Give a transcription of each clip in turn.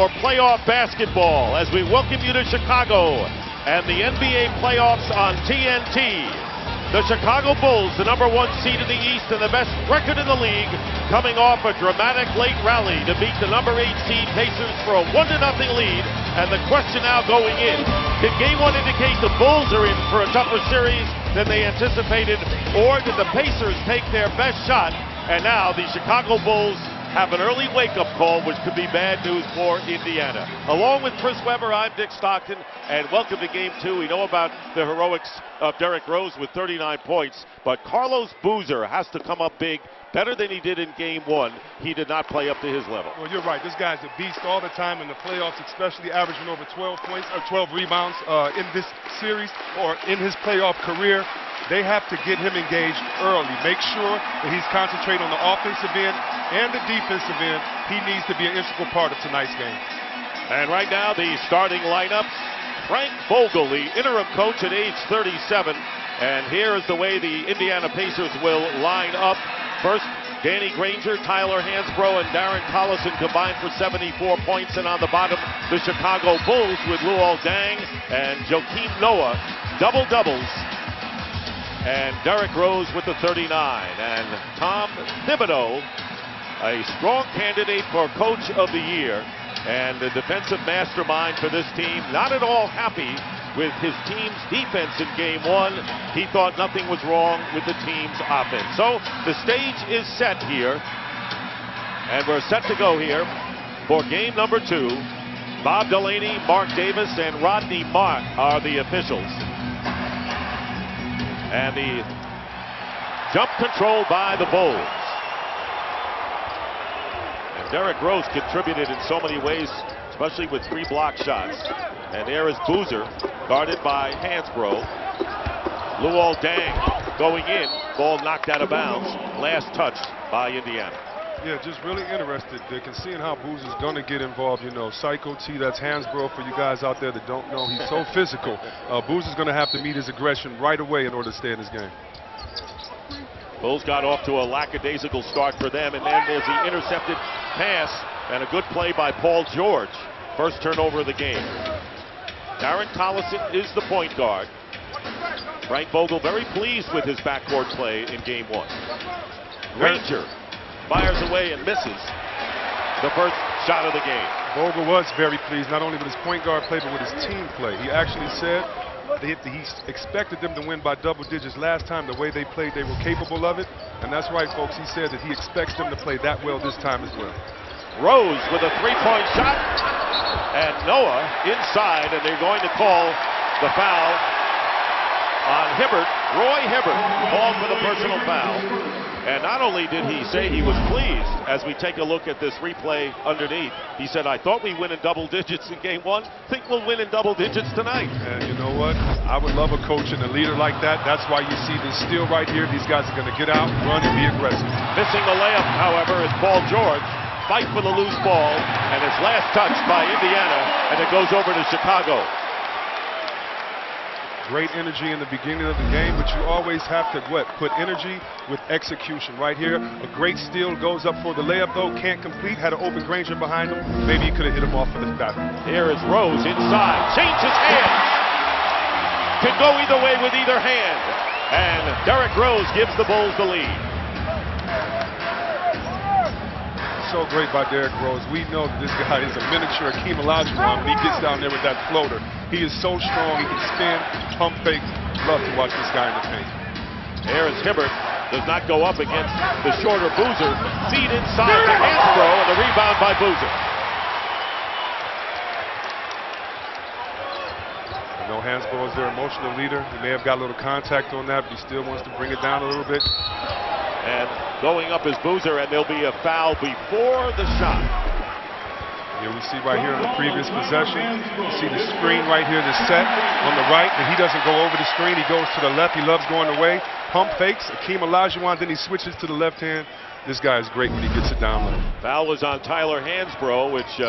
For playoff basketball, as we welcome you to Chicago and the NBA playoffs on TNT. The Chicago Bulls, the #1 seed in the East and the best record in the league, coming off a dramatic late rally to beat the #8 seed Pacers for a 1-0 lead. And the question now going in, did Game 1 indicate the Bulls are in for a tougher series than they anticipated, or did the Pacers take their best shot and now the Chicago Bulls have an early wake-up call, which could be bad news for Indiana? Along with Chris Webber, I'm Dick Stockton, and welcome to Game 2. We know about the heroics of Derrick Rose with 39 points, but Carlos Boozer has to come up big, better than he did in Game 1. He did not play up to his level. Well, you're right. This guy's a beast all the time in the playoffs, especially averaging over 12 points or 12 rebounds in this series or in his playoff career. They have to get him engaged early. Make sure that he's concentrating on the offensive end and the defensive end. He needs to be an integral part of tonight's game. And right now, the starting lineup. Frank Vogel, the interim coach at age 37. And here is the way the Indiana Pacers will line up. First, Danny Granger, Tyler Hansbrough, and Darren Collison combined for 74 points. And on the bottom, the Chicago Bulls with Luol Deng and Joakim Noah, double-doubles. And Derrick Rose with the 39. And Tom Thibodeau, a strong candidate for Coach of the Year and the defensive mastermind for this team. Not at all happy with his team's defense in Game 1. He thought nothing was wrong with the team's offense. So the stage is set here. And we're set to go here for Game number 2. Bob Delaney, Mark Davis, and Rodney Mark are the officials. And the jump controlled by the Bulls. And Derrick Rose contributed in so many ways, especially with 3 block shots. And there is Boozer, guarded by Hansbrough. Luol Deng going in, ball knocked out of bounds. Last touch by Indiana. Yeah, just really interested, Dick, and seeing how Boozer's going to get involved. You know, Psycho T, that's Hansbrough for you guys out there that don't know. He's so physical. Boozer's going to have to meet his aggression right away in order to stay in this game. Bulls got off to a lackadaisical start for them, and then there's the intercepted pass and a good play by Paul George. First turnover of the game. Darren Collison is the point guard. Frank Vogel very pleased with his backcourt play in Game 1. Granger fires away and misses the first shot of the game. Vogel was very pleased, not only with his point guard play, but with his team play. He actually said that he expected them to win by double digits last time. The way they played, they were capable of it. And that's right, folks. He said that he expects them to play that well this time as well. Rose with a 3-point shot. And Noah inside, and they're going to call the foul on Hibbert. Roy Hibbert called for the personal foul. And not only did he say he was pleased, as we take a look at this replay underneath, he said, I thought we win in double digits in Game 1. Think we'll win in double digits tonight. And you know what? I would love a coach and a leader like that. That's why you see this steal right here. These guys are going to get out, run, and be aggressive. Missing the layup, however, is Paul George. Fight for the loose ball, and it's last touched by Indiana, and it goes over to Chicago. Great energy in the beginning of the game, but you always have to, put energy with execution. Right here, a great steal, goes up for the layup, though, can't complete, had an open Granger behind him. Maybe he could have hit him off for the basket. Here is Rose inside, changes hands. Can go either way with either hand. And Derrick Rose gives the Bulls the lead. So great by Derrick Rose. We know that this guy is a miniature Hakeem Olajuwon when he gets down there with that floater. He is so strong. He can spin, pump fakes. Love to watch this guy in the paint. Here is Hibbert. Does not go up against the shorter Boozer. Feed inside to Hansbrough, and the rebound by Boozer. I know Hansbrough is their emotional leader. He may have got a little contact on that, but he still wants to bring it down a little bit. And going up is Boozer, and there'll be a foul before the shot. Here we see right here on the previous possession, you see the screen right here, the set on the right, and he doesn't go over the screen, he goes to the left, he loves going away, pump fakes, Hakeem Olajuwon, then he switches to the left hand. This guy is great when he gets it down low. Foul was on Tyler Hansbrough, which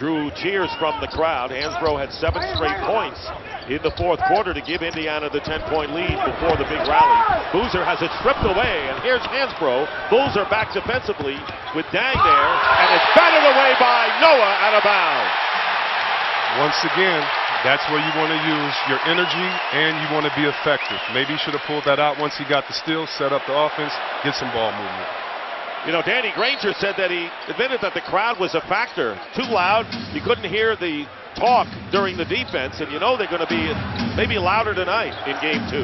drew cheers from the crowd. Hansbrough had 7 straight points in the fourth quarter to give Indiana the 10-point lead before the big rally. Boozer has it stripped away, and here's Hansbrough. Bulls are back defensively with Dang there, and it's batted away by Noah out of bounds. Once again, that's where you want to use your energy and you want to be effective. Maybe he should have pulled that out once he got the steal, set up the offense, get some ball movement. You know, Danny Granger said that he admitted that the crowd was a factor. Too loud. You couldn't hear the talk during the defense, and you know they're going to be maybe louder tonight in game 2.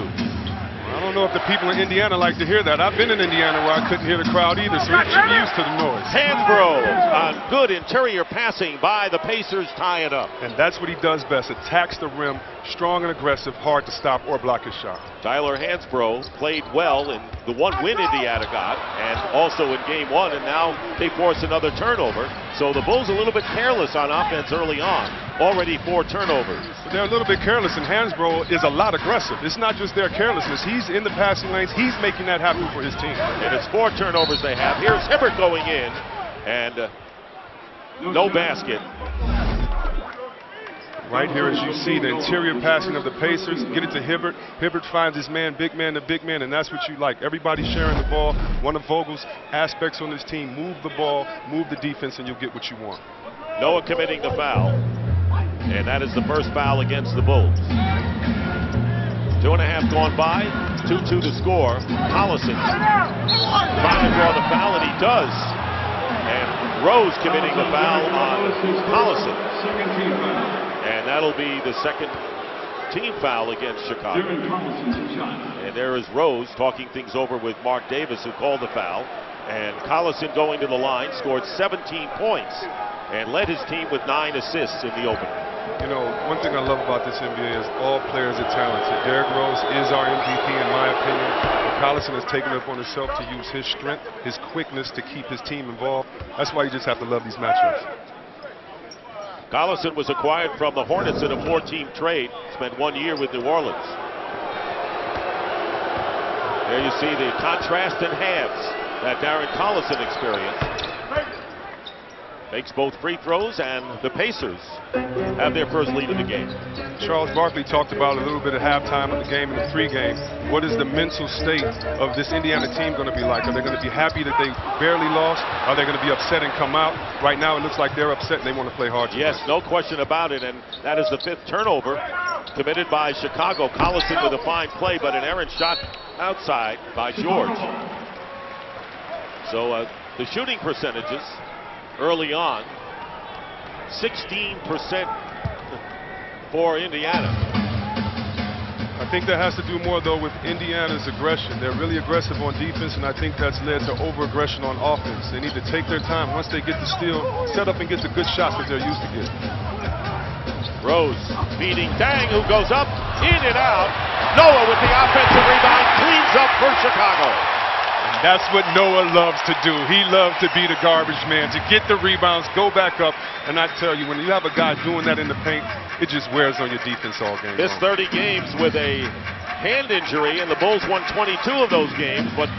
I don't know if the people in Indiana like to hear that. I've been in Indiana where I couldn't hear the crowd either, so you should be used to the noise. Hansbrough on good interior passing by the Pacers, tie it up. And that's what he does best. Attacks the rim, strong and aggressive, hard to stop or block his shot. Tyler Hansbrough played well in the one win Indiana got, and also in game 1, and now they force another turnover. So the Bulls a little bit careless on offense early on. Already 4 turnovers. They're a little bit careless, and Hansbrough is a lot aggressive. It's not just their carelessness. He's in the passing lanes. He's making that happen for his team. And it's 4 turnovers they have. Here's Hibbert going in, and no basket. Right here, as you see, the interior passing of the Pacers. Get it to Hibbert. Hibbert finds his man, big man to big man, and that's what you like. Everybody sharing the ball. One of Vogel's aspects on this team, move the ball, move the defense, and you'll get what you want. Noah committing the foul. And that is the first foul against the Bulls. 2.5 gone by, 2-2 to score. Collison trying to draw the foul, and he does. And Rose committing the foul on Collison. And that'll be the second team foul against Chicago. And there is Rose talking things over with Mark Davis, who called the foul. And Collison going to the line, scored 17 points and led his team with 9 assists in the opener. You know, one thing I love about this NBA is all players are talented. Derrick Rose is our MVP in my opinion. But Collison has taken it upon himself to use his strength, his quickness to keep his team involved. That's why you just have to love these matchups. Collison was acquired from the Hornets in a 4-team trade. Spent 1 year with New Orleans. There you see the contrast in halves that Darren Collison experienced. Makes both free throws, and the Pacers have their first lead of the game. Charles Barkley talked about a little bit at halftime of the game in the pregame. What is the mental state of this Indiana team going to be like? Are they going to be happy that they barely lost? Are they going to be upset and come out? Right now it looks like they're upset and they want to play hard. Yes, no question about it, and that is the 5th turnover committed by Chicago. Collison with a fine play, but an errant shot outside by George. So the shooting percentages early on, 16% for Indiana. I think that has to do more, though, with Indiana's aggression. They're really aggressive on defense, and I think that's led to over-aggression on offense. They need to take their time. Once they get the steal, set up and get the good shots that they're used to getting. Rose beating Dang, who goes up, in and out. Noah with the offensive rebound, cleans up for Chicago. That's what Noah loves to do. He loves to be the garbage man, to get the rebounds, go back up. And I tell you, when you have a guy doing that in the paint, it just wears on your defense all game long. 30 games with a hand injury, and the Bulls won 22 of those games, but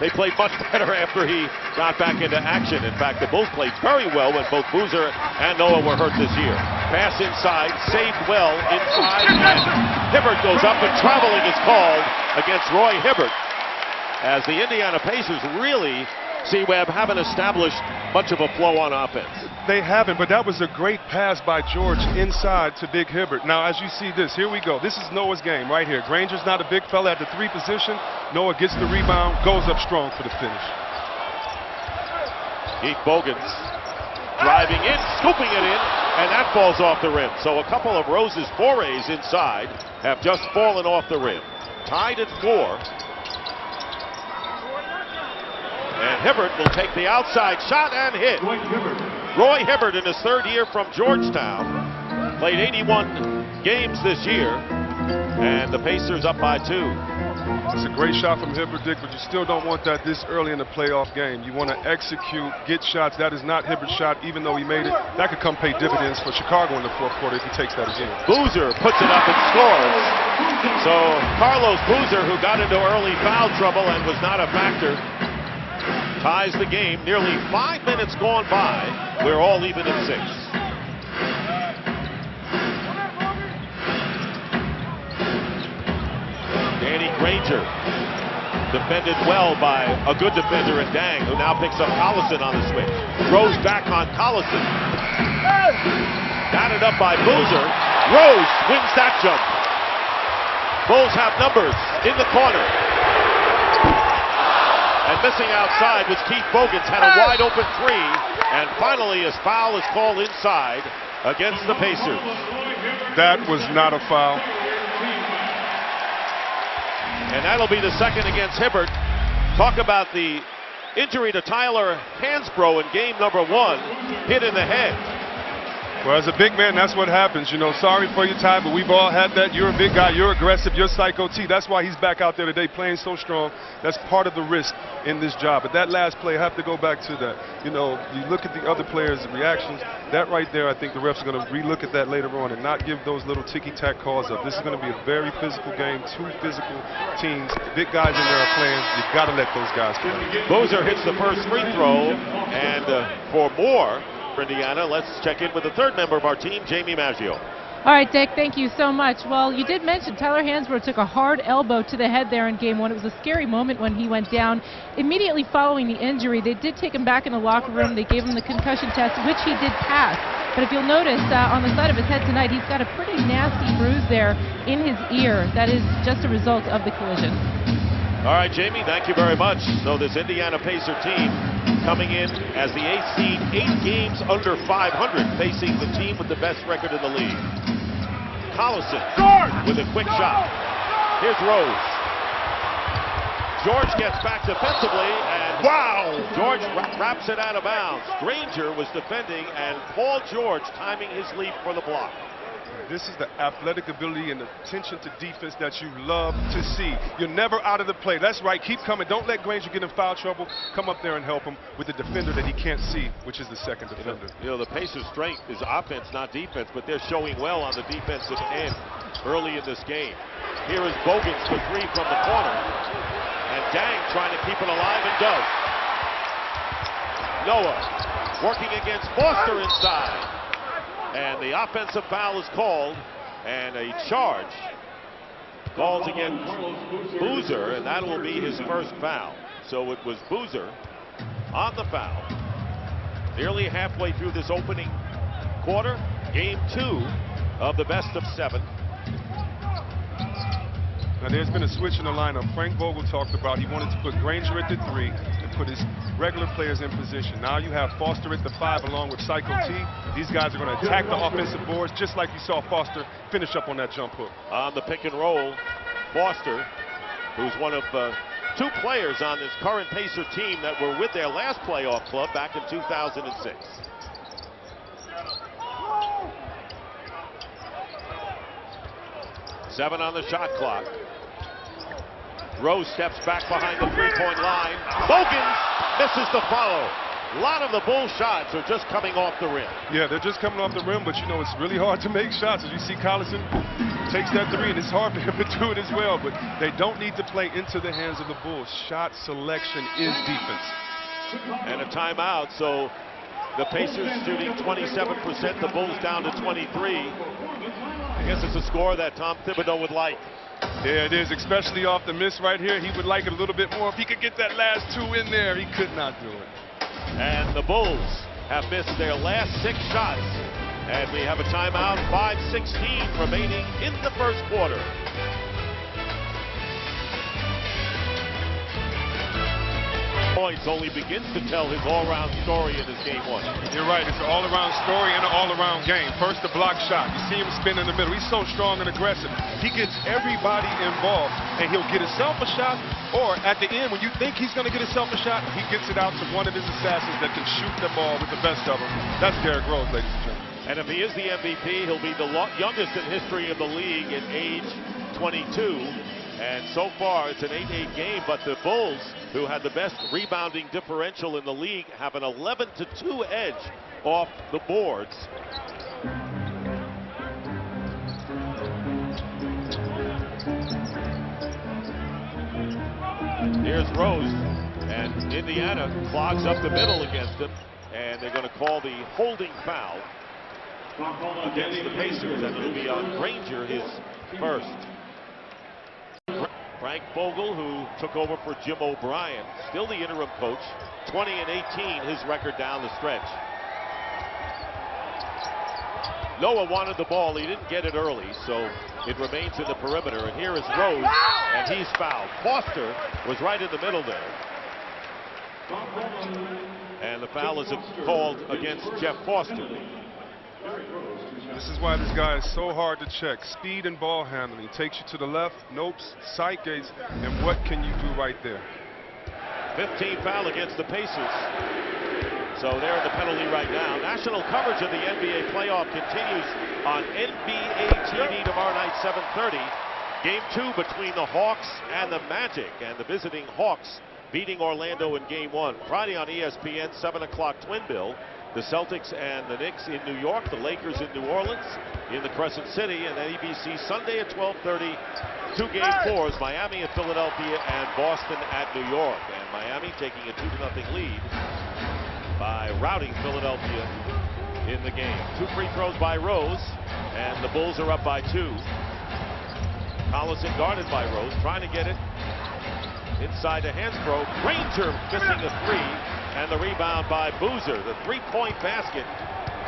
they played much better after he got back into action. In fact, the Bulls played very well when both Boozer and Noah were hurt this year. Pass inside, saved well inside, and Hibbert goes up, and traveling is called against Roy Hibbert, as the Indiana Pacers really, C-Web, haven't established much of a flow on offense. They haven't, but that was a great pass by George inside to Big Hibbert. Now, as you see this, here we go. This is Noah's game right here. Granger's not a big fella at the 3 position. Noah gets the rebound, goes up strong for the finish. Keith Bogans driving in, scooping it in, and that falls off the rim. So a couple of Rose's forays inside have just fallen off the rim. Tied at 4. And Hibbert will take the outside shot and hit. Roy Hibbert in his 3rd year from Georgetown. Played 81 games this year. And the Pacers up by 2. It's a great shot from Hibbert, Dick, but you still don't want that this early in the playoff game. You want to execute, get shots. That is not Hibbert's shot, even though he made it. That could come pay dividends for Chicago in the 4th quarter if he takes that again. Boozer puts it up and scores. So Carlos Boozer, who got into early foul trouble and was not a factor, ties the game. Nearly 5 minutes gone by. We're all even at 6. Granger. Defended well by a good defender in Dang, who now picks up Collison on the switch. Rose back on Collison. Batted up by Boozer. Rose wins that jump. Bulls have numbers in the corner. And missing outside was Keith Bogans, had a wide open three. And finally his foul is called inside against the Pacers. That was not a foul. And that'll be the second against Hibbert. Talk about the injury to Tyler Hansbrough in game number 1, hit in the head. Well, as a big man, that's what happens. You know, sorry for you, Ty, but we've all had that. You're a big guy. You're aggressive. You're Psycho T. That's why he's back out there today playing so strong. That's part of the risk in this job. But that last play, I have to go back to that. You know, you look at the other players' reactions. That right there, I think the refs are going to relook at that later on and not give those little ticky-tack calls up. This is going to be a very physical game. 2 physical teams. Big guys in there are playing. You've got to let those guys play. Boozer hits the first free throw. And for more, Indiana, let's check in with the third member of our team, Jamie Maggio. All right, Dick, thank you so much. Well, you did mention Tyler Hansbrough took a hard elbow to the head there in game 1. It was a scary moment when he went down. Immediately following the injury, they did take him back in the locker room. They gave him the concussion test, which he did pass. But if you'll notice, on the side of his head tonight, he's got a pretty nasty bruise there in his ear. That is just a result of the collision. All right, Jamie, thank you very much. So this Indiana Pacer team coming in as the 8th seed, 8 games under 500, facing the team with the best record in the league. Collison with a quick shot. Here's Rose. George gets back defensively, and wow! George wraps it out of bounds. Granger was defending, and Paul George timing his leap for the block. This is the athletic ability and attention to defense that you love to see. You're never out of the play. That's right. Keep coming. Don't let Granger get in foul trouble. Come up there and help him with the defender that he can't see, which is the second defender. You know, the Pacers' strength is offense, not defense, but they're showing well on the defensive end early in this game. Here is Bogans for 3 from the corner. And Dang trying to keep it alive and does. Noah working against Foster inside. And the offensive foul is called, and a charge called against Boozer, and that will be his first foul. So it was Boozer on the foul. Nearly halfway through this opening quarter, game 2 of the best of 7. Now there's been a switch in the lineup. Frank Vogel talked about he wanted to put Granger at the 3 and put his regular players in position. Now you have Foster at the 5 along with Psycho T. These guys are going to attack the offensive boards just like you saw Foster finish up on that jump hook. On the pick and roll, Foster, who's one of 2 players on this current Pacer team that were with their last playoff club back in 2006. Seven on the shot clock. Rose steps back behind the 3-point line. Bogans misses the follow. A lot of the Bulls shots are just coming off the rim. Yeah, they're just coming off the rim, but you know, it's really hard to make shots. As you see, Collison takes that 3, and it's hard for him to do it as well, but they don't need to play into the hands of the Bulls. Shot selection is defense. And a timeout, so the Pacers shooting 27%, the Bulls down to 23. I guess it's a score that Tom Thibodeau would like. Yeah, it is, especially off the miss right here. He would like it a little bit more. If he could get that last 2 in there, he could not do it. And the Bulls have missed their last 6 shots. And we have a timeout, 5:16 remaining in the first quarter. Points only begins to tell his all-around story in this game 1. You're right, it's an all-around story and an all-around game. First, the block shot. You see him spin in the middle. He's so strong and aggressive. He gets everybody involved, and he'll get himself a shot, or at the end, when you think he's going to get himself a shot, he gets it out to one of his assassins that can shoot the ball with the best of them. That's Derrick Rose, ladies and gentlemen. And if he is the MVP, he'll be the youngest in history of the league at age 22. And so far, it's an 8-8 game, but the Bulls, who had the best rebounding differential in the league, have an 11-2 edge off the boards. Here's Rose, and Indiana clogs up the middle against him, and they're going to call the holding foul against the Pacers. That will be on Granger, his first. Frank Vogel, who took over for Jim O'Brien, still the interim coach, 20-18, his record down the stretch. Noah wanted the ball. He didn't get it early, so it remains in the perimeter. And here is Rose, and he's fouled. Foster was right in the middle there. And the foul is called against Jeff Foster. This is why this guy is so hard to check. Speed and ball handling. Takes you to the left, nopes, side gates, and what can you do right there? 15 foul against the Pacers. So they're in the penalty right now. National coverage of the NBA playoff continues on NBA TV tomorrow night, 7:30. Game 2 between the Hawks and the Magic, and the visiting Hawks beating Orlando in Game 1. Friday on ESPN, 7 o'clock twin bill. The Celtics and the Knicks in New York, the Lakers in New Orleans, in the Crescent City, and ABC Sunday at 12:30. 2 Game 4s, Miami at Philadelphia and Boston at New York. And Miami taking a 2-0 lead by routing Philadelphia in the game. 2 free throws by Rose, and the Bulls are up by 2. Collison guarded by Rose, trying to get it inside to Hansbrough. Granger missing the 3, and the rebound by Boozer. The 3-point basket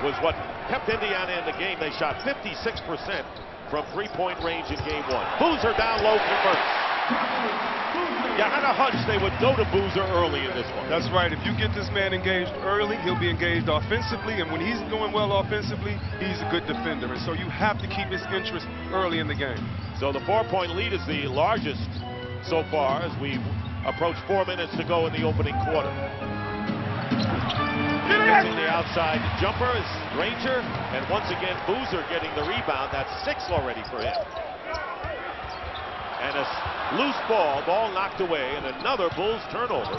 was what kept Indiana in the game. They shot 56% from 3-point range in Game 1. Boozer down low, converts. You had a hunch they would go to Boozer early in this one. That's right. If you get this man engaged early, he'll be engaged offensively, and when he's going well offensively, he's a good defender. And so you have to keep his interest early in the game. So the 4-point lead is the largest so far as we approach 4 minutes to go in the opening quarter. Missing the outside jumper is Granger, and once again Boozer getting the rebound. That's 6 already for him. And a loose ball knocked away, and another Bulls turnover.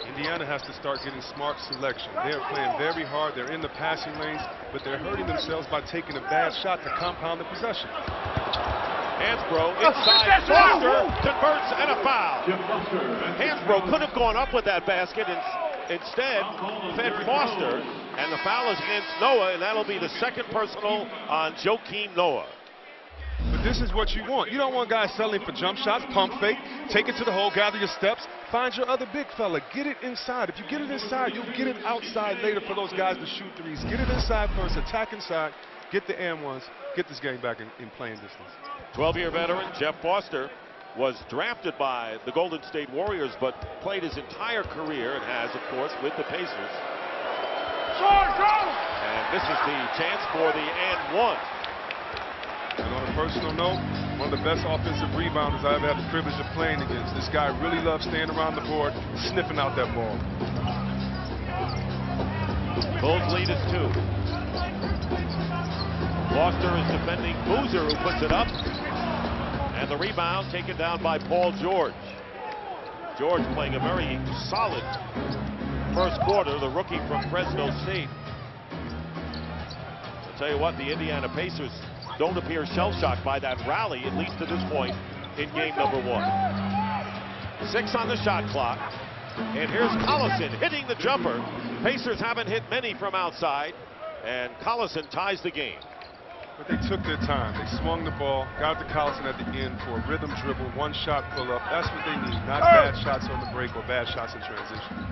Indiana has to start getting smart selection. They're playing very hard. They're in the passing lanes, but they're hurting themselves by taking a bad shot to compound the possession. Hansbrough inside, Foster converts, and a foul. Hansbrough could have gone up with that basket, and instead fed Foster, and the foul is against Noah, and that'll be the second personal on Joakim Noah. But this is what you want. You don't want guys settling for jump shots, pump fake, take it to the hole, gather your steps, find your other big fella, get it inside. If you get it inside, you'll get it outside later for those guys to shoot threes. Get it inside first, attack inside, get the and ones, get this game back in playing distance. 12-year veteran Jeff Foster was drafted by the Golden State Warriors, but played his entire career, and has, of course, with the Pacers. And this is the chance for the and 1. And on a personal note, one of the best offensive rebounders I've had the privilege of playing against. This guy really loves staying around the board, sniffing out that ball. Bulls lead is 2. Foster is defending Boozer, who puts it up. And the rebound taken down by Paul George. George playing a very solid first quarter, the rookie from Fresno State. I'll tell you what, the Indiana Pacers don't appear shell-shocked by that rally, at least to this point in game number 1. 6 on the shot clock. And here's Collison hitting the jumper. Pacers haven't hit many from outside, and Collison ties the game. But they took their time. They swung the ball, got to Collison at the end for a rhythm dribble, one-shot pull-up. That's what they need, not bad shots on the break or bad shots in transition.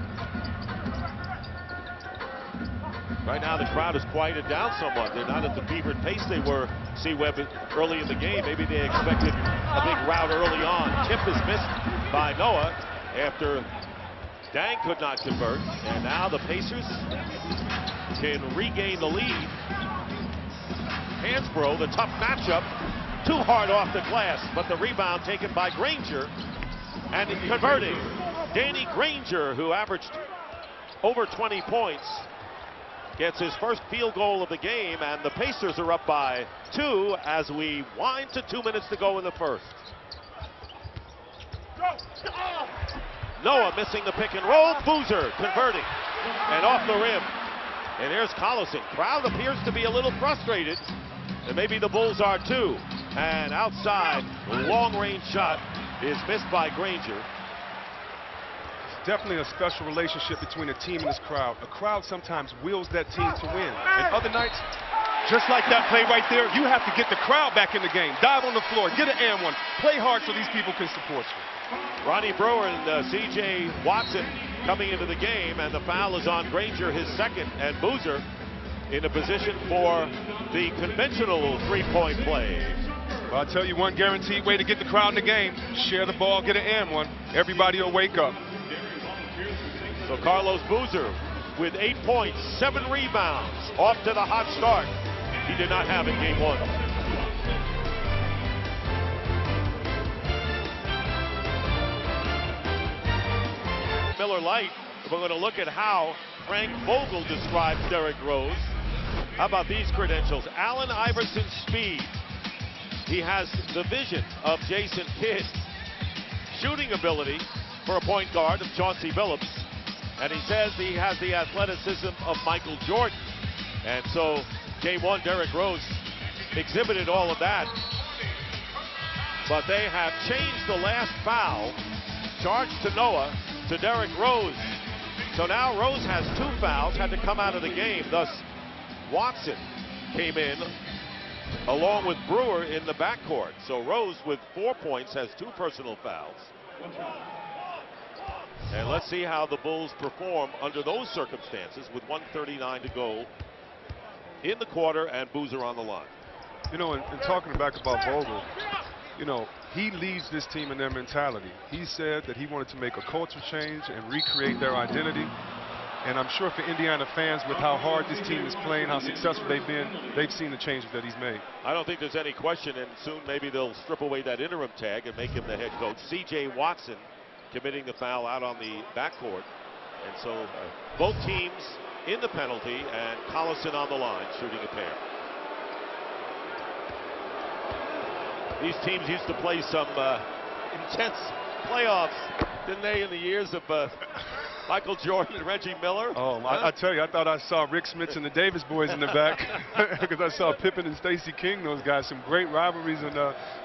Right now the crowd has quieted down somewhat. They're not at the fevered pace they were, C-Webb, early in the game. Maybe they expected a big rout early on. Tip is missed by Noah after Dang could not convert. And now the Pacers can regain the lead. Hansbrough, the tough matchup, too hard off the glass, but the rebound taken by Granger, and converting. Danny Granger, who averaged over 20 points, gets his first field goal of the game, and the Pacers are up by 2 as we wind to 2 minutes to go in the first. Noah missing the pick and roll, Boozer converting, and off the rim. And here's Collison. Crowd appears to be a little frustrated, and maybe the Bulls are too. And outside, the long-range shot is missed by Granger. It's definitely a special relationship between a team and its crowd. A crowd sometimes wills that team to win. And other nights, Just like that play right there, you have to get the crowd back in the game. Dive on the floor, get an and one. Play hard so these people can support you. Ronnie Brewer and C.J. Watson coming into the game, and the foul is on Granger, his second, and Boozer in a position for the conventional three-point play. Well, I'll tell you one guaranteed way to get the crowd in the game. Share the ball, get an and one. Everybody will wake up. So Carlos Boozer with 8 points, 7 rebounds, off to the hot start he did not have in game one. Miller Lite, we're going to look at how Frank Vogel describes Derrick Rose. How about these credentials? Allen Iverson's speed. He has the vision of Jason Kidd. Shooting ability for a point guard of Chauncey Billups. And he says he has the athleticism of Michael Jordan. And so game one, Derrick Rose exhibited all of that. But they have changed the last foul, charged to Noah, to Derrick Rose. So now Rose has 2 fouls, had to come out of the game. Thus, Watson came in along with Brewer in the backcourt. So Rose with 4 points has 2 personal fouls. And let's see how the Bulls perform under those circumstances with 1:39 to go in the quarter and Boozer on the line. You know, and talking back about Vogel, you know, he leads this team in their mentality. He said that he wanted to make a culture change and recreate their identity. And I'm sure for Indiana fans, with how hard this team is playing, how successful they've been, they've seen the changes that he's made. I don't think there's any question, and soon maybe they'll strip away that interim tag and make him the head coach. C.J. Watson committing the foul out on the backcourt. And so both teams in the penalty, and Collison on the line shooting a pair. These teams used to play some intense playoffs, didn't they, in the years of Michael Jordan and Reggie Miller? Oh, I tell you, I thought I saw Rick Smits and the Davis boys in the back because I saw Pippen and Stacey King, those guys, some great rivalries, and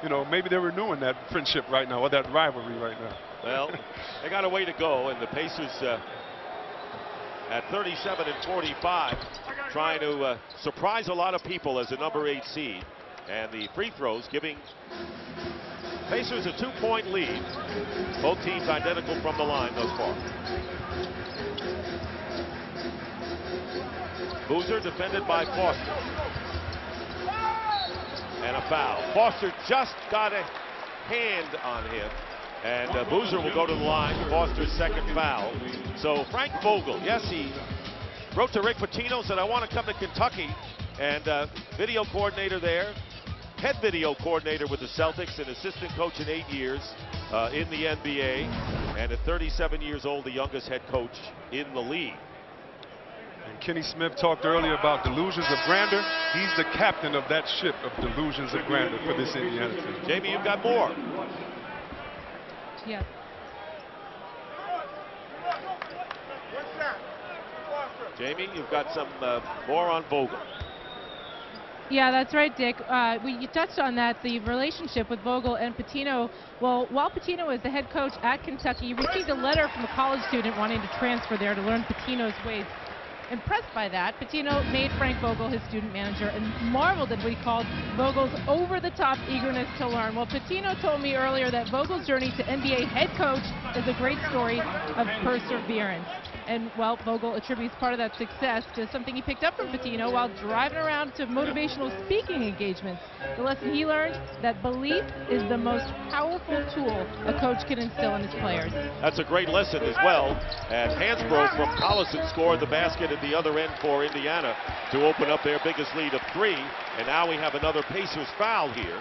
you know, maybe they're renewing that friendship right now, or that rivalry right now. Well, they got a way to go, and the Pacers at 37 and 45 trying to surprise a lot of people as a number 8 seed. And the free throws giving Pacers a 2-point lead. Both teams identical from the line thus far. Boozer defended by Foster. And a foul. Foster just got a hand on him. And Boozer will go to the line. Foster's second foul. So Frank Vogel, yes, he wrote to Rick Pitino, said, I want to come to Kentucky. And video coordinator there. Head video coordinator with the Celtics, an assistant coach in 8 years in the NBA, and at 37 years old, the youngest head coach in the league. And Kenny Smith talked earlier about delusions of grandeur. He's the captain of that ship of delusions of grandeur for this Indiana team. Jamie, you've got more. Yes. Jamie, you've got some more on Vogel. Yeah, that's right, Dick. You touched on that, the relationship with Vogel and Pitino. Well, while Pitino was the head coach at Kentucky, he received a letter from a college student wanting to transfer there to learn Pitino's ways. Impressed by that, Pitino made Frank Vogel his student manager and marveled at what he called Vogel's over-the-top eagerness to learn. Well, Pitino told me earlier that Vogel's journey to NBA head coach is a great story of perseverance. And, well, Vogel attributes part of that success to something he picked up from Pitino while driving around to motivational speaking engagements. The lesson he learned, that belief is the most powerful tool a coach can instill in his players. That's a great lesson as well. And Hansbrough from Collison scored the basket at the other end for Indiana to open up their biggest lead of 3. And now we have another Pacers foul here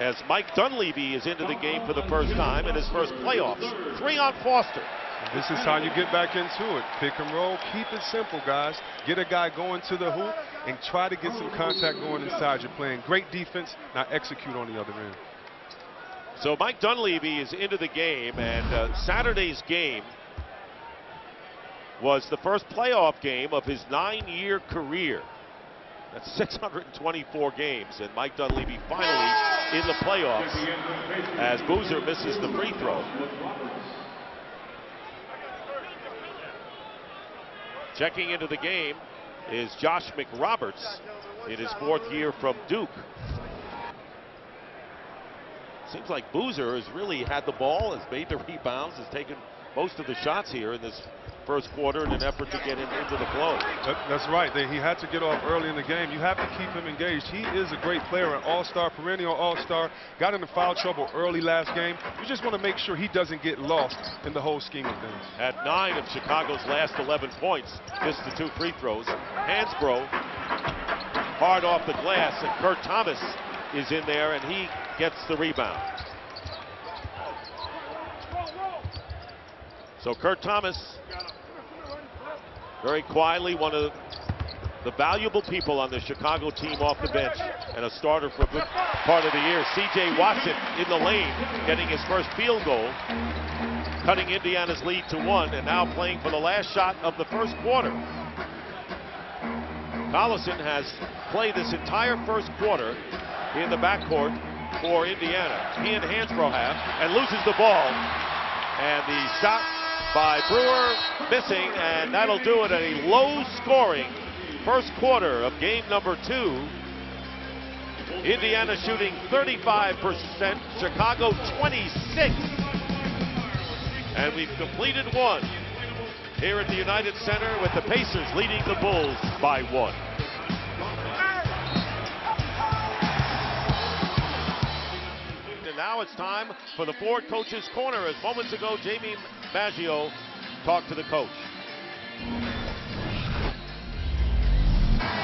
as Mike Dunleavy is into the game for the first time in his first playoffs. 3 on Foster. This is how you get back into it. Pick and roll. Keep it simple, guys. Get a guy going to the hoop and try to get some contact going inside. You're playing great defense. Now execute on the other end. So Mike Dunleavy is into the game, and Saturday's game was the first playoff game of his 9-year career. That's 624 games, and Mike Dunleavy finally in the playoffs as Boozer misses the free throw. Checking into the game is Josh McRoberts. in his 4th year from Duke. Seems like Boozer has really had the ball, has made the rebounds, has taken most of the shots here in this first quarter in an effort to get him into the flow. That's right. He had to get off early in the game. You have to keep him engaged. He is a great player, an all-star, perennial all-star. Got into foul trouble early last game. You just want to make sure he doesn't get lost in the whole scheme of things. At 9 of Chicago's last 11 points, missed the 2 free throws. Hansbrough hard off the glass, and Kurt Thomas is in there, and he gets the rebound. So Kurt Thomas, very quietly, one of the valuable people on the Chicago team off the bench, and a starter for a good part of the year. C.J. Watson in the lane, getting his first field goal, cutting Indiana's lead to 1, and now playing for the last shot of the first quarter. Collison has played this entire first quarter in the backcourt for Indiana. He and Hansbrough have, and loses the ball. And the shot by Brewer missing, and that'll do it. A low-scoring first quarter of game number 2. Indiana shooting 35%, Chicago 26. And we've completed 1 here at the United Center, with the Pacers leading the Bulls by 1. And now it's time for the Ford Coach's Corner, as moments ago Jamie Maggio talked to the coach.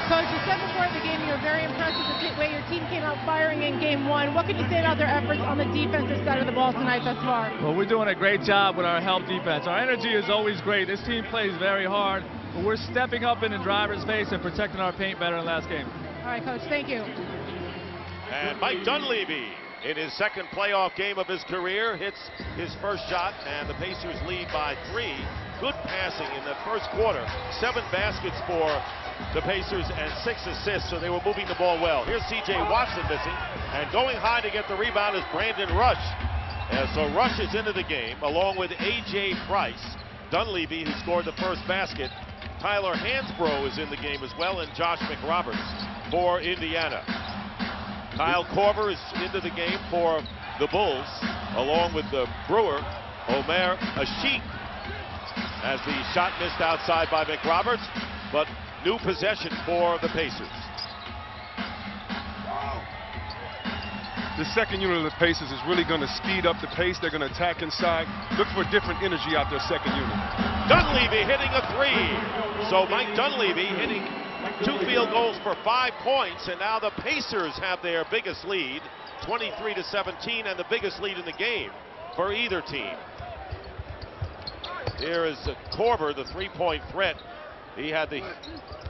Coach, you said before the game you were very impressed with the way your team came out firing in game 1. What can you say about their efforts on the defensive side of the ball tonight thus far? Well, we're doing a great job with our help defense. Our energy is always great. This team plays very hard, but we're stepping up in the driver's face and protecting our paint better than last game. All right, Coach, thank you. And Mike Dunleavy, in his second playoff game of his career, hits his first shot, and the Pacers lead by 3. Good passing in the first quarter. 7 baskets for the Pacers and 6 assists, so they were moving the ball well. Here's C.J. Watson missing, and going high to get the rebound is Brandon Rush. And so Rush is into the game, along with A.J. Price. Dunleavy, who scored the first basket. Tyler Hansbrough is in the game as well, and Josh McRoberts for Indiana. Kyle Korver is into the game for the Bulls, along with the Brewer, Omer Ashik, as the shot missed outside by McRoberts, but new possession for the Pacers. The second unit of the Pacers is really going to speed up the pace. They're going to attack inside. Look for different energy out their second unit. Dunleavy hitting a 3. So Mike Dunleavy hitting 2 field goals for 5 points, and now the Pacers have their biggest lead, 23-17, and the biggest lead in the game for either team. Here is Korver, the 3-point threat. He had the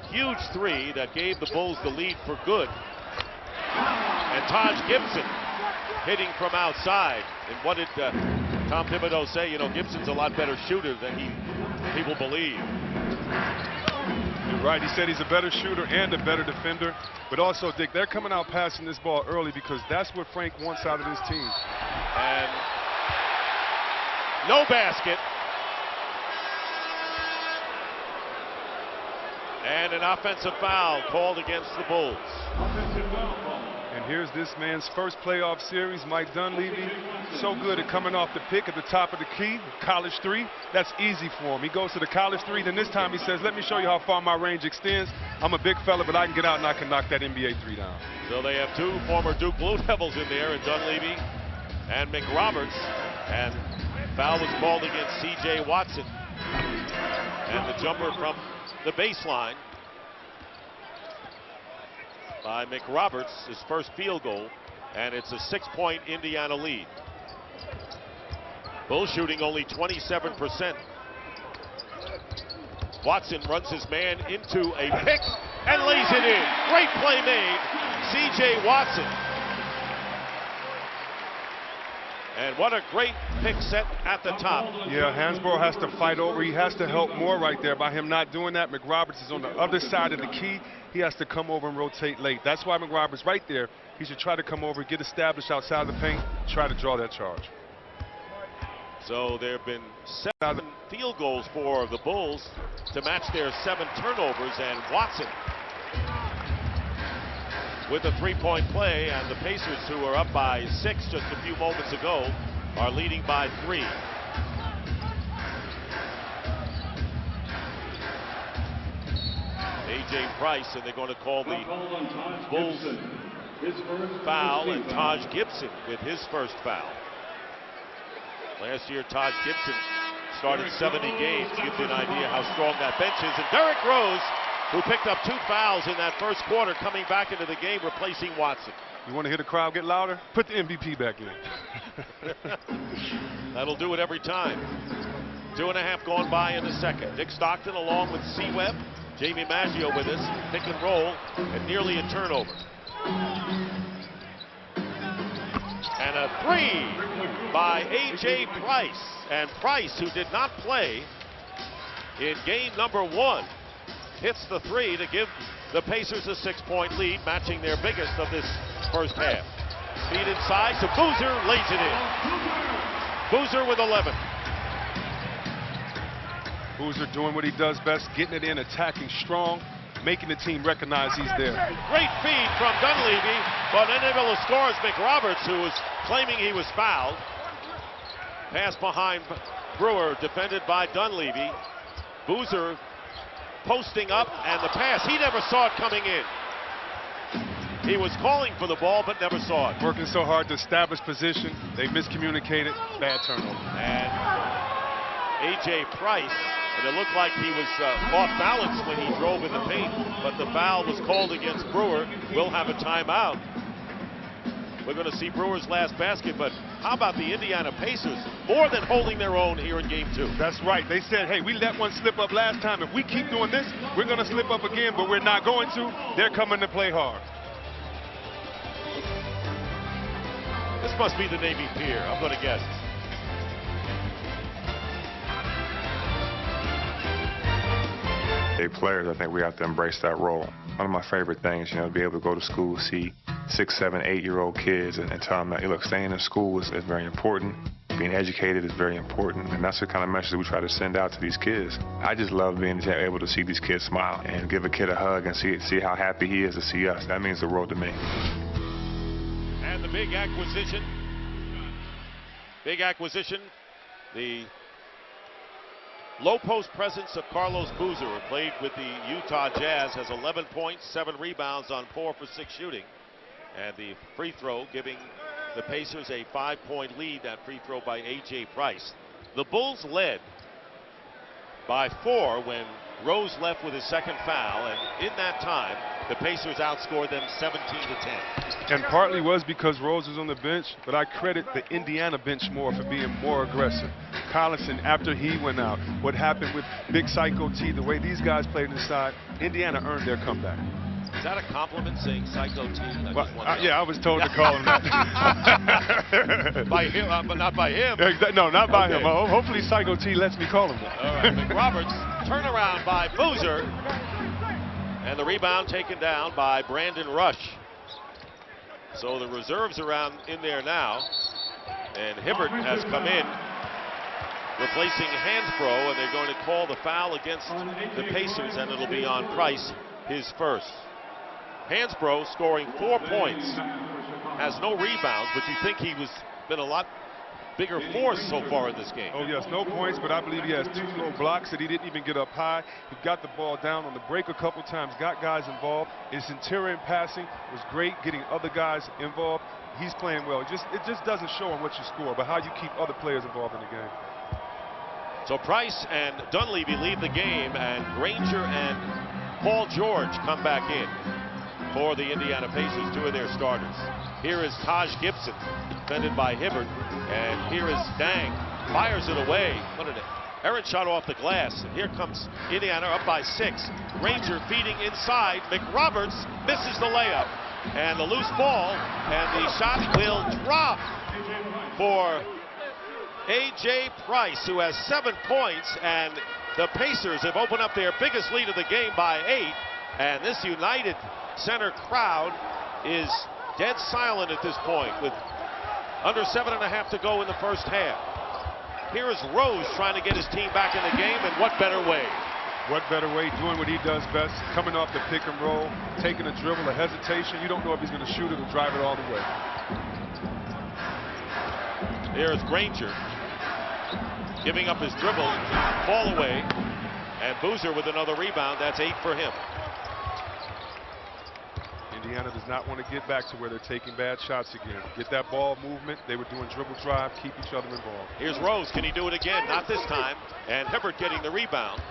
huge 3 that gave the Bulls the lead for good. And Taj Gibson hitting from outside. And what did Tom Thibodeau say? You know, Gibson's a lot better shooter than people believe. You're right. He said he's a better shooter and a better defender. But also, Dick, they're coming out passing this ball early because that's what Frank wants out of his team. And no basket. And an offensive foul called against the Bulls. And here's this man's first playoff series, Mike Dunleavy. So good at coming off the pick at the top of the key, college 3. That's easy for him. He goes to the college 3, then this time he says, let me show you how far my range extends. I'm a big fella, but I can get out and I can knock that NBA 3 down. So they have 2 former Duke Blue Devils in there, and Dunleavy and McRoberts. And foul was called against C.J. Watson. And the jumper from the baseline by McRoberts, his first field goal, and it's a 6-point Indiana lead. Bulls shooting only 27%. Watson runs his man into a pick and lays it in. Great play made, C.J. Watson. And what a great pick set at the top. Yeah, Hansbrough has to fight over. He has to help more right there. By him not doing that, McRoberts is on the other side of the key. He has to come over and rotate late. That's why McRoberts right there, he should try to come over, get established outside the paint, try to draw that charge. So there have been 7 field goals for the Bulls to match their 7 turnovers, and Watson with a three-point play, and the Pacers, who are up by 6 just a few moments ago, are leading by 3. A.J. Price, and they're going to call the Bulls foul, and Taj Gibson with his first foul. Last year, Taj Gibson started 70 games. Gives you an idea how strong that bench is. And Derrick Rose, who picked up 2 fouls in that first quarter, coming back into the game, replacing Watson. You want to hear the crowd get louder? Put the MVP back in. That'll do it every time. 2.5 gone by in the second. Nick Stockton along with C-Webb. Jamie Maggio with us. Pick and roll, and nearly a turnover. And a 3 by A.J. Price. And Price, who did not play in game number 1, hits the 3 to give the Pacers a 6-point lead, matching their biggest of this first half. Feed inside to Boozer, lays it in. Boozer with 11. Boozer doing what he does best, getting it in, attacking strong, making the team recognize he's there. Great feed from Dunleavy, but unable to score is McRoberts, who was claiming he was fouled. Pass behind Brewer, defended by Dunleavy. Boozer posting up, and the pass, he never saw it coming in. He was calling for the ball, but never saw it. Working so hard to establish position, they miscommunicated, bad turnover. And A.J. Price, and it looked like he was off balance when he drove in the paint, but the foul was called against Brewer. We'll have a timeout. We're going to see Brewer's last basket, but how about the Indiana Pacers more than holding their own here in game 2? That's right. They said, hey, we let one slip up last time. If we keep doing this, we're going to slip up again, but we're not going to. They're coming to play hard. This must be the Navy Pier, I'm going to guess. Players, I think we have to embrace that role. One of my favorite things, to be able to go to school, see 6, 7, 8-year-old kids and tell them that, hey, look, staying in school is very important. Being educated is very important, and that's the kind of message that we try to send out to these kids. I just love being able to see these kids smile and give a kid a hug and see how happy he is to see us. That means the world to me. And the big acquisition, the low post presence of Carlos Boozer, who played with the Utah Jazz, has 11 points, 7 rebounds on 4 for 6 shooting. And the free throw giving the Pacers a 5-point lead. That free throw by A.J. Price. The Bulls led by 4 when Rose left with his second foul, and in that time the Pacers outscored them 17-10. And partly was because Rose was on the bench, but I credit the Indiana bench more for being more aggressive. Collison, after he went out, what happened with Big Psycho T, the way these guys played inside, Indiana earned their comeback. Is that a compliment, saying Psycho T? Well, yeah, I was told to call him that. By him, but not by him. No, not by him. Hopefully Psycho T lets me call him that. All right, McRoberts, turnaround by Boozer. And the rebound taken down by Brandon Rush. So the reserves are in there now. And Hibbert has come in, replacing Hansbrough, and they're going to call the foul against the Pacers, and it'll be on Price, his first. Hansbrough scoring 4 points, has no rebounds, but you think he was been a lot bigger force so far in this game. Oh yes, no points, but I believe he has 2 low blocks that he didn't even get up high. He got the ball down on the break a couple times, got guys involved. His interior passing was great, getting other guys involved. He's playing well. It just doesn't show on what you score, but how you keep other players involved in the game. So Price and Dunleavy leave the game, and Granger and Paul George come back in for the Indiana Pacers, 2 of their starters. Here is Taj Gibson, defended by Hibbert, and here is Dang, fires it away. What an errant shot off the glass, and here comes Indiana up by 6. Granger feeding inside, McRoberts misses the layup, and the loose ball, and the shot will drop for A.J. Price, who has 7 points, and the Pacers have opened up their biggest lead of the game by 8, and this United Center crowd is dead silent at this point with under 7.5 to go in the first half. Here is Rose trying to get his team back in the game, and what better way? What better way? Doing what he does best, coming off the pick and roll, taking a dribble, a hesitation. You don't know if he's going to shoot it or drive it all the way. Here is Granger giving up his dribble, fall away, and Boozer with another rebound. That's 8 for him. Indiana does not want to get back to where they're taking bad shots again. Get that ball movement. They were doing dribble drive, keep each other involved. Here's Rose. Can he do it again? Not this time. And Hibbert getting the rebound.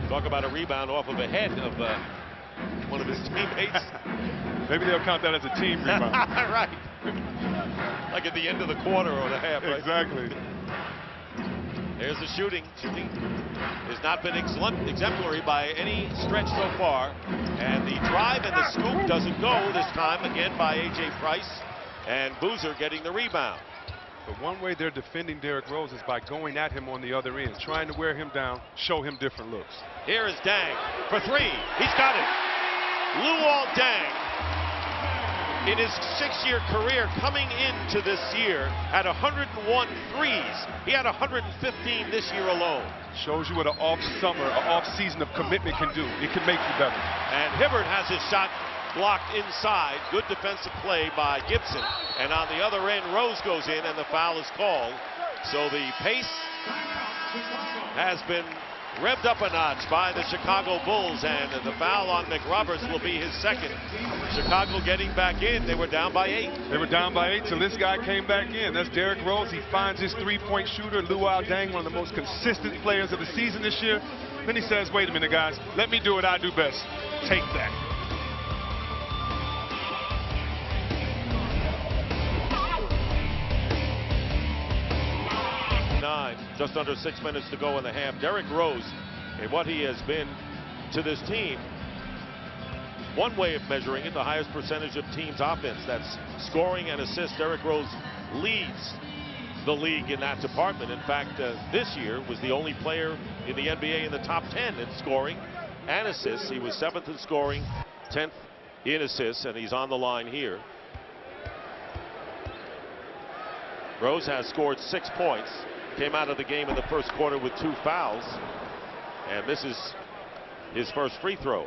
Talk about a rebound off of a head of one of his teammates. Maybe they'll count that as a team rebound. Right. Like at the end of the quarter or the half, right? Exactly. There's the shooting. Shooting has not been exemplary by any stretch so far. And the drive and the scoop doesn't go this time, again by A.J. Price. And Boozer getting the rebound. But one way they're defending Derrick Rose is by going at him on the other end, trying to wear him down, show him different looks. Here is Dang for 3. He's got it. Luol Deng, in his 6-year career, coming into this year at 101 threes. He had 115 this year alone. Shows you what an off-summer, an off-season of commitment can do. It can make you better. And Hibbert has his shot blocked inside. Good defensive play by Gibson. And on the other end, Rose goes in, and the foul is called. So the pace has been revved up a notch by the Chicago Bulls, and the foul on McRoberts will be his second. Chicago getting back in. They were down by 8. They were down by 8 till this guy came back in. That's Derrick Rose. He finds his three-point shooter, Luol Deng, one of the most consistent players of the season this year. Then he says, wait a minute, guys. Let me do what I do best. Take that. Just under 6 minutes to go in the half. Derrick Rose, and what he has been to this team, one way of measuring it, the highest percentage of teams' offense. That's scoring and assists. Derrick Rose leads the league in that department. In fact, this year was the only player in the NBA in the top 10 in scoring and assists. He was 7th in scoring, 10th in assists, and he's on the line here. Rose has scored 6 points. Came out of the game in the first quarter with 2 fouls. And this is his first free throw.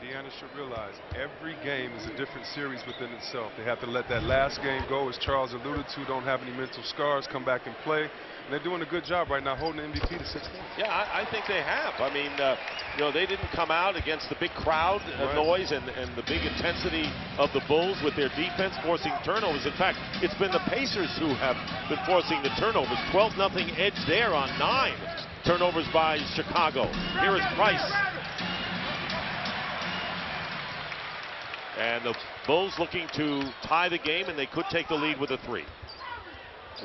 Indiana should realize every game is a different series within itself. They have to let that last game go, as Charles alluded to, don't have any mental scars, come back and play. And they're doing a good job right now holding the MVP to 6 points. Yeah, I think they have. I mean, you know, they didn't come out against the big crowd noise and the big intensity of the Bulls with their defense forcing turnovers. In fact, it's been the Pacers who have been forcing the turnovers. 12-0 edge there on 9 turnovers by Chicago. Here is Price. And the Bulls looking to tie the game, and they could take the lead with a 3.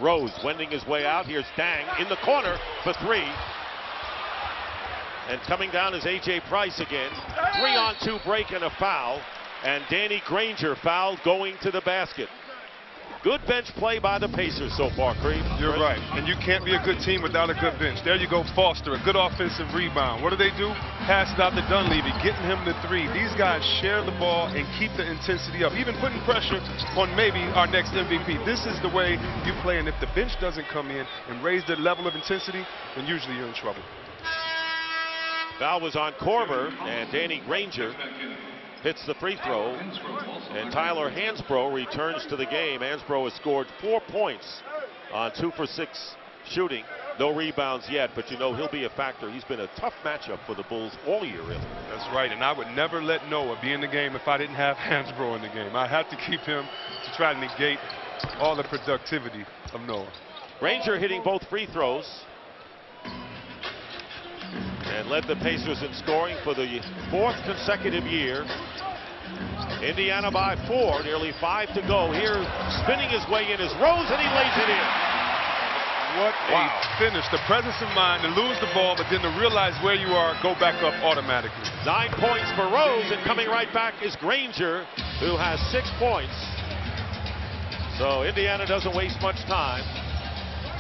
Rose wending his way out. Here's Dang in the corner for 3. And coming down is A.J. Price again. 3-on-2 break and a foul. And Danny Granger fouled going to the basket. Good bench play by the Pacers so far, Creed. You're right. And you can't be a good team without a good bench. There you go, Foster, a good offensive rebound. What do? Pass it out to Dunleavy, getting him the 3. These guys share the ball and keep the intensity up, even putting pressure on maybe our next MVP. This is the way you play, and if the bench doesn't come in and raise the level of intensity, then usually you're in trouble. Foul was on Korver, and Danny Granger hits the free throw, and Tyler Hansbrough returns to the game. Hansbrough has scored 4 points on 2 for 6 shooting. No rebounds yet, but you know he'll be a factor. He's been a tough matchup for the Bulls all year, really. That's right, and I would never let Noah be in the game if I didn't have Hansbrough in the game. I had to keep him to try to negate all the productivity of Noah. Granger hitting both free throws and led the Pacers in scoring for the 4th consecutive year. Indiana by 4, nearly 5 to go. Here, spinning his way in is Rose, and he lays it in. What a finish. The presence of mind to lose the ball, but then to realize where you are, go back up automatically. 9 points for Rose, and coming right back is Granger, who has 6 points. So Indiana doesn't waste much time.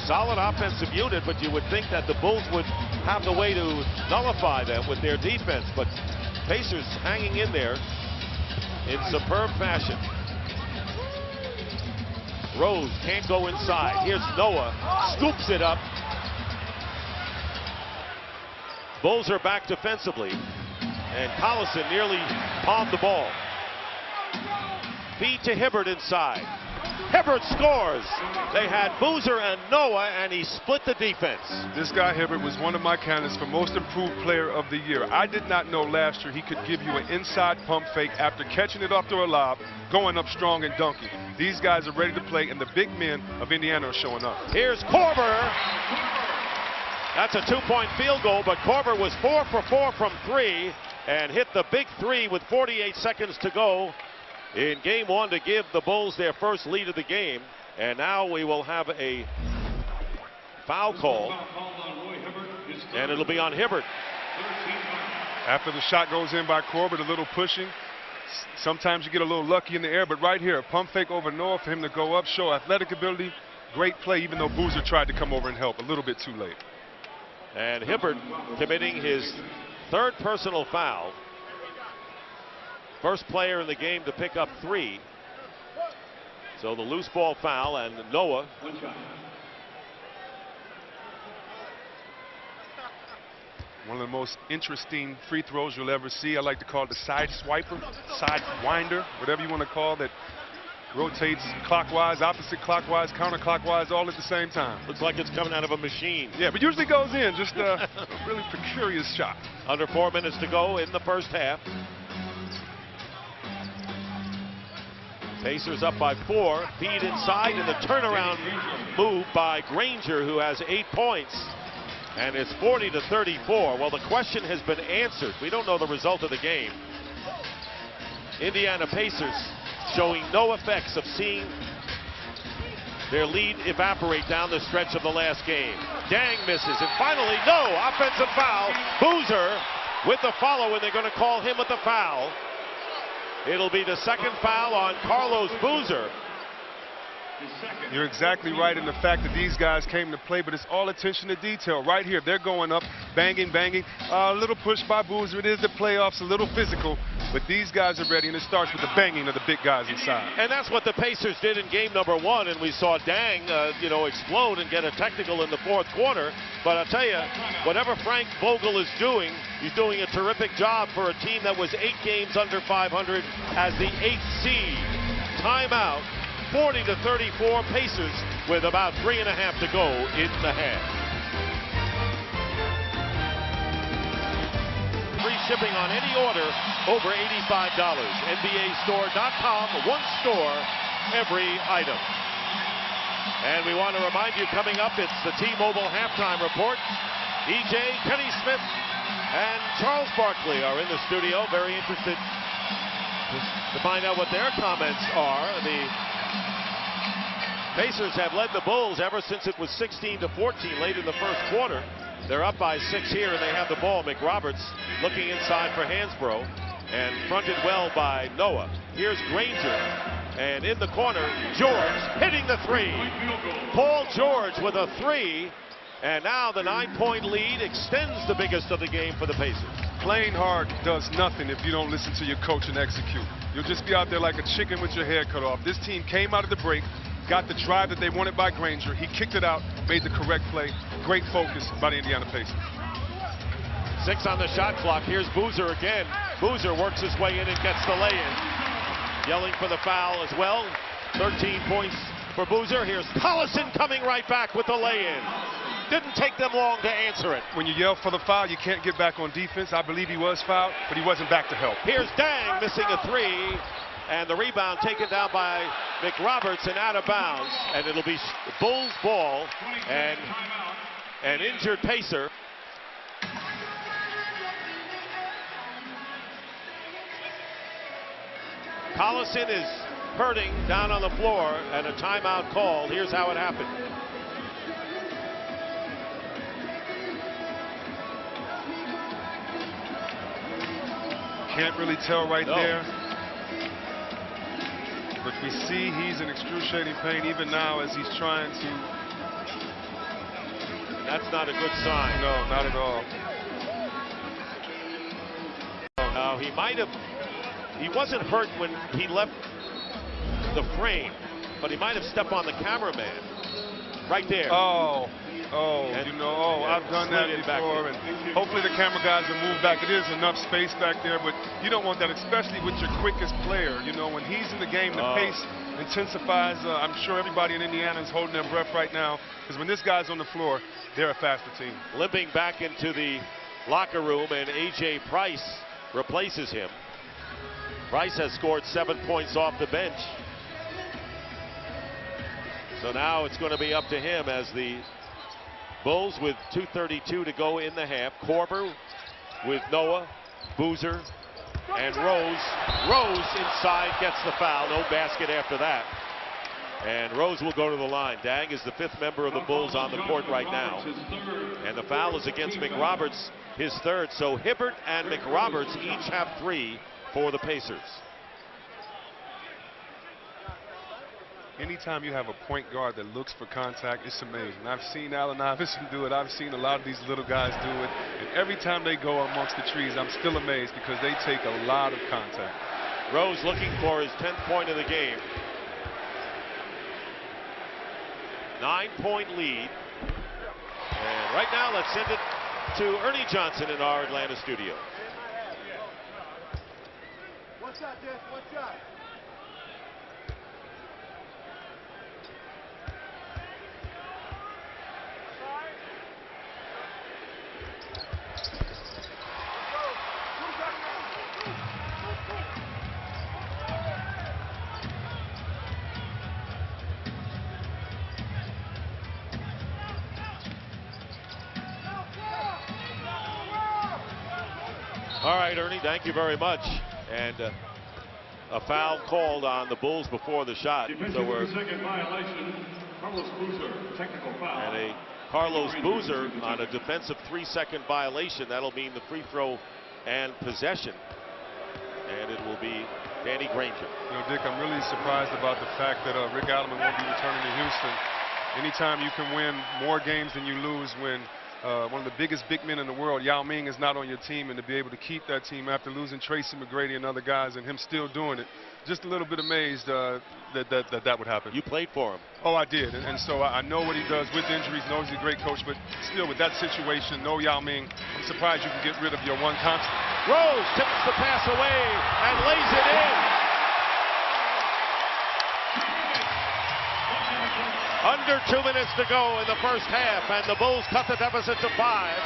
Solid offensive unit, but you would think that the Bulls would have the way to nullify them with their defense. But Pacers hanging in there in superb fashion. Rose can't go inside. Here's Noah, scoops it up. Bulls are back defensively, and Collison nearly palmed the ball. Feed to Hibbert inside. Hibbert scores. They had Boozer and Noah, and he split the defense. This guy Hibbert was one of my candidates for most improved player of the year. I did not know last year he could give you an inside pump fake after catching it off to a lob, going up strong and dunking. These guys are ready to play, and the big men of Indiana are showing up. Here's Korver. That's a 2-point field goal, but Korver was 4 for 4 from 3 and hit the big 3 with 48 seconds to go in game 1 to give the Bulls their first lead of the game. And now we will have a foul call, and it'll be on Hibbert. After the shot goes in by Corbett, a little pushing. Sometimes you get a little lucky in the air, but right here, a pump fake over Noah for him to go up, show athletic ability, great play, even though Boozer tried to come over and help a little bit too late. And Hibbert committing his 3rd personal foul. First player in the game to pick up 3. So the loose ball foul, and Noah one of the most interesting free throws you'll ever see. I like to call it the side swiper, side winder, whatever you want to call that. Rotates clockwise, opposite clockwise, counterclockwise, all at the same time. Looks like it's coming out of a machine. Yeah, but usually goes in. Just a really precarious shot. Under 4 minutes to go in the first half. Pacers up by 4. Feed inside, and the turnaround move by Granger, who has 8 points. And it's 40-34. Well, the question has been answered. We don't know the result of the game. Indiana Pacers showing no effects of seeing their lead evaporate down the stretch of the last game. Dang misses, and finally, no offensive foul. Boozer with the follow, and they're going to call him with the foul. It'll be the 2nd foul on Carlos Boozer. You're exactly right in the fact that these guys came to play, but it's all attention to detail. Right here, they're going up, banging, banging. A little push by Boozer. It is the playoffs, a little physical, but these guys are ready, and it starts with the banging of the big guys inside. And that's what the Pacers did in game number 1, and we saw Dang, explode and get a technical in the 4th quarter. But I'll tell you, whatever Frank Vogel is doing, he's doing a terrific job for a team that was 8 games under 500 as the 8th seed. Timeout. 40-34 Pacers with about 3.5 to go in the half. Free shipping on any order over $85. NBAstore.com, one store, every item. And we want to remind you, coming up, it's the T-Mobile halftime report. EJ, Kenny Smith, and Charles Barkley are in the studio, very interested to find out what their comments are. The Pacers have led the Bulls ever since it was 16-14 late in the first quarter. They're up by 6 here, and they have the ball. McRoberts looking inside for Hansbrough, and fronted well by Noah. Here's Granger, and in the corner, George hitting the 3. Paul George with a 3, and now the 9-point lead extends the biggest of the game for the Pacers. Playing hard does nothing if you don't listen to your coach and execute. You'll just be out there like a chicken with your head cut off. This team came out of the break, got the drive that they wanted by Granger. He kicked it out, made the correct play. Great focus by the Indiana Pacers. 6 on the shot clock. Here's Boozer again. Boozer works his way in and gets the lay-in. Yelling for the foul as well. 13 points for Boozer. Here's Collison coming right back with the lay-in. Didn't take them long to answer it. When you yell for the foul, you can't get back on defense. I believe he was fouled, but he wasn't back to help. Here's Dang missing a 3. And the rebound taken down by McRoberts and out of bounds. And it'll be Bulls ball and an injured Pacer. Collison is hurting down on the floor, and a timeout called. Here's how it happened. Can't really tell right there. But we see he's in excruciating pain even now as he's trying to. That's not a good sign. No, not at all. No, he might have. He wasn't hurt when he left the frame, but he might have stepped on the cameraman. right there. I've done that before, and hopefully the camera guys will move back. It is enough space back there, but you don't want that, especially with your quickest player. You know, when he's in the game, the pace intensifies. I'm sure everybody in Indiana is holding their breath right now, because when this guy's on the floor, they're a faster team. Limping back into the locker room, and A.J. Price replaces him. Price has scored 7 points off the bench. So now it's going to be up to him as the Bulls with 2:32 to go in the half. Korver with Noah, Boozer, and Rose. Rose inside gets the foul. No basket after that. And Rose will go to the line. Dang is the 5th member of the Bulls on the court right now. And the foul is against McRoberts, his 3rd. So Hibbert and McRoberts each have 3 for the Pacers. Anytime you have a point guard that looks for contact, it's amazing. I've seen Allen Iverson do it. I've seen a lot of these little guys do it. And every time they go amongst the trees, I'm still amazed because they take a lot of contact. Rose looking for his 10th point of the game. 9-point lead. And right now, let's send it to Ernie Johnson in our Atlanta studio. What's up, Jeff? What's up? All right, Ernie, thank you very much. And a foul called on the Bulls before the shot. So we're second violation, Carlos Boozer, technical foul. And a Carlos Boozer on a defensive 3-second violation. That'll mean the free throw and possession. And it will be Danny Granger. You know, Dick, I'm really surprised about the fact that Rick Adelman won't be returning to Houston. Anytime you can win more games than you lose when one of the biggest big men in the world, Yao Ming, is not on your team, and to be able to keep that team after losing Tracy McGrady and other guys and him still doing it, just a little bit amazed that would happen. You played for him. Oh, I did, and so I know what he does with injuries, knows he's a great coach, but still with that situation, no Yao Ming, I'm surprised you can get rid of your one constant. Rose tips the pass away and lays it in. Under 2 minutes to go in the first half, and the Bulls cut the deficit to 5.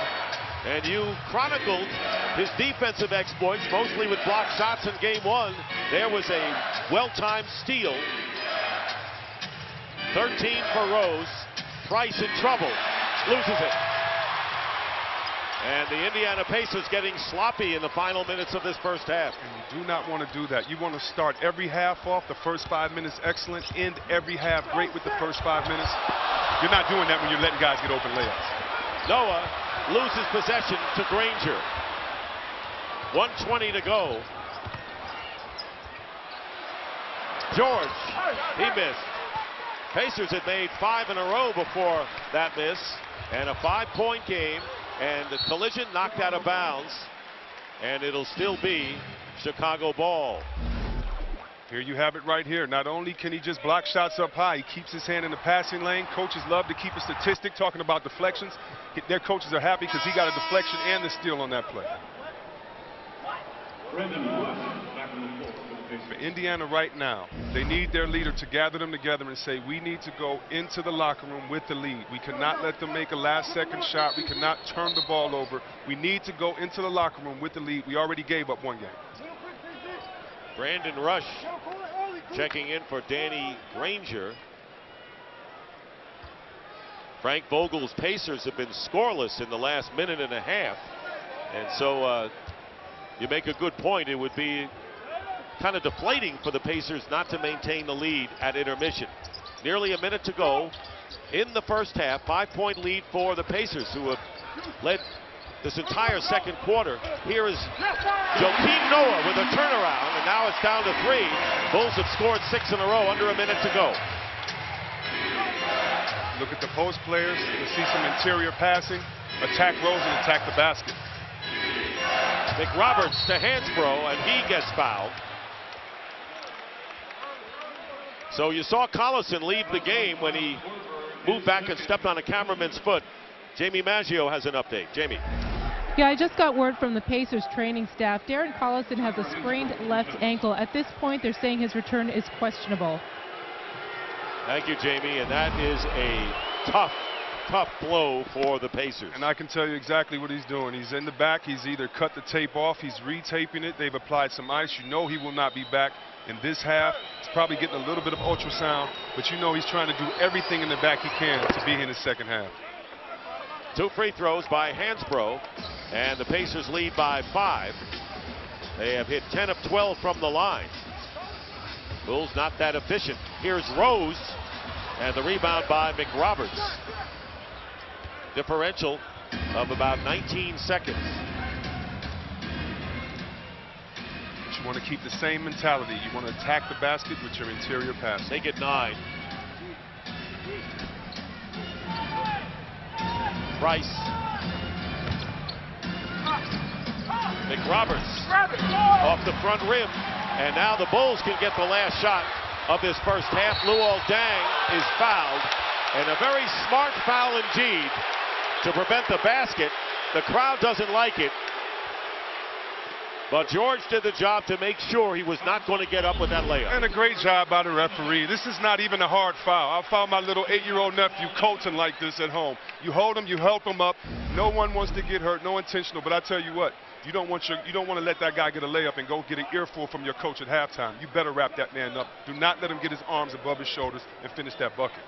And you chronicled his defensive exploits, mostly with blocked shots in game 1. There was a well-timed steal. 13 for Rose. Price in trouble. Loses it. And the Indiana Pacers getting sloppy in the final minutes of this first half. And you do not want to do that. You want to start every half off, the first 5 minutes excellent, end every half great with the first 5 minutes. You're not doing that when you're letting guys get open layups. Noah loses possession to Granger. 1:20 to go. George, he missed. Pacers had made 5 in a row before that miss, and a 5-point game. And the collision knocked out of bounds, and it'll still be Chicago ball. Here you have it right here. Not only can he just block shots up high, he keeps his hand in the passing lane. Coaches love to keep a statistic talking about deflections. Their coaches are happy because he got a deflection and the steal on that play. For Indiana right now, they need their leader to gather them together and say, we need to go into the locker room with the lead. We cannot let them make a last-second shot. We cannot turn the ball over. We need to go into the locker room with the lead. We already gave up 1 game. Brandon Rush checking in for Danny Granger. Frank Vogel's Pacers have been scoreless in the last minute and a half. And so you make a good point. It would be kind of deflating for the Pacers not to maintain the lead at intermission. Nearly a minute to go in the first half. 5-point lead for the Pacers, who have led this entire second quarter. Here is Joakim Noah with a turnaround, and now it's down to 3. Bulls have scored 6 in a row, under a minute to go. Look at the post players. You'll see some interior passing. Attack Rose and attack the basket. McRoberts to Hansbrough, and he gets fouled. So you saw Collison leave the game when he moved back and stepped on a cameraman's foot. Jamie Maggio has an update. Jamie. Yeah, I just got word from the Pacers training staff. Darren Collison has a sprained left ankle. At this point, they're saying his return is questionable. Thank you, Jamie. And that is a tough blow for the Pacers. And I can tell you exactly what he's doing. He's in the back. He's either cut the tape off, he's retaping it. They've applied some ice. You know he will not be back in this half. He's probably getting a little bit of ultrasound, but you know he's trying to do everything in the back he can to be in the second half. 2 free throws by Hansbrough, and the Pacers lead by 5. They have hit 10 of 12 from the line. Bulls not that efficient. Here's Rose, and the rebound by McRoberts. Differential of about 19 seconds. But you want to keep the same mentality. You want to attack the basket with your interior pass. They get 9. Price. McRoberts off the front rim. And now the Bulls can get the last shot of this first half. Luol Deng is fouled. And a very smart foul indeed to prevent the basket. The crowd doesn't like it. But George did the job to make sure he was not going to get up with that layup. And a great job by the referee. This is not even a hard foul. I found my little 8-year-old nephew coaching like this at home. You hold him, you help him up. No one wants to get hurt, no intentional. But I tell you what, you don't want to let that guy get a layup and go get an earful from your coach at halftime. You better wrap that man up. Do not let him get his arms above his shoulders and finish that bucket.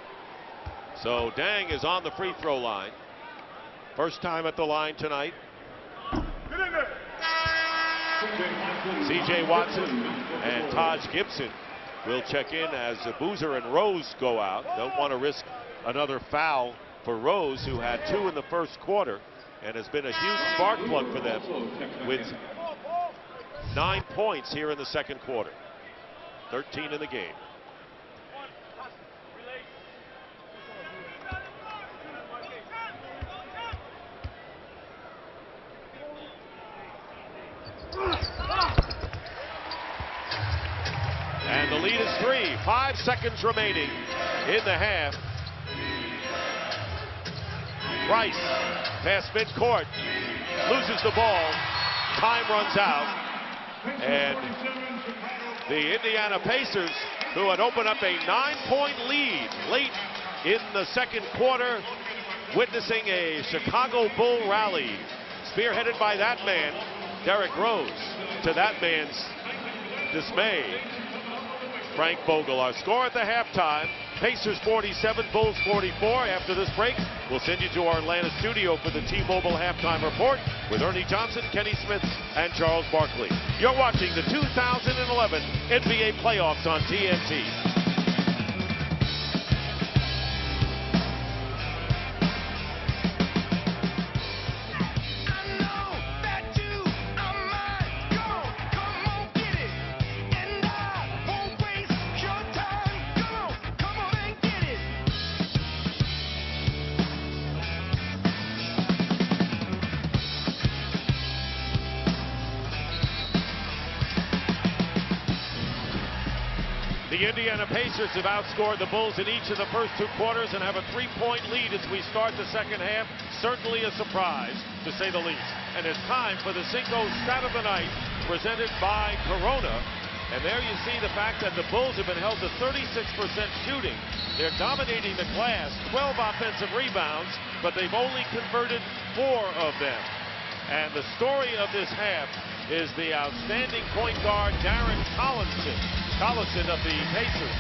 So Deng is on the free throw line. First time at the line tonight. C.J. Watson and Taj Gibson will check in as Boozer and Rose go out. Don't want to risk another foul for Rose, who had 2 in the first quarter and has been a huge spark plug for them with 9 points here in the second quarter. 13 in the game. And the lead is 3. 5 seconds remaining in the half. Rice past midcourt, loses the ball. Time runs out. And the Indiana Pacers, who had opened up a 9-point lead late in the second quarter, witnessing a Chicago Bull rally, spearheaded by that man, Derrick Rose, to that man's dismay, Frank Vogel. Our score at the halftime, Pacers 47, Bulls 44. After this break, we'll send you to our Atlanta studio for the T-Mobile halftime report with Ernie Johnson, Kenny Smith, and Charles Barkley. You're watching the 2011 NBA playoffs on TNT. The Indiana Pacers have outscored the Bulls in each of the first 2 quarters and have a 3-point lead as we start the second half. Certainly a surprise, to say the least. And it's time for the Cinco Stat of the Night, presented by Corona. And there you see the fact that the Bulls have been held to 36% shooting. They're dominating the glass, 12 offensive rebounds, but they've only converted 4 of them. And the story of this half is the outstanding point guard, Darren Collison of the Pacers,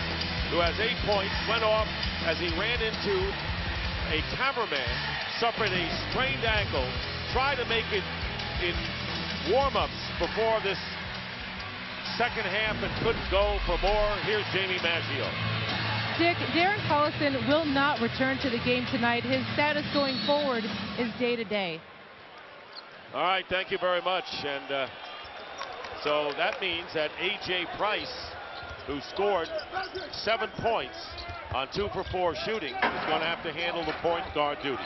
who has 8 points, went off as he ran into a cameraman, suffered a sprained ankle, tried to make it in warm-ups before this second half and couldn't go for more. Here's Jamie Maggio. Dick, Darren Collison will not return to the game tonight. His status going forward is day-to-day. All right, thank you very much. And so that means that A.J. Price, who scored 7 points on 2 for 4 shooting, is going to have to handle the point guard duties.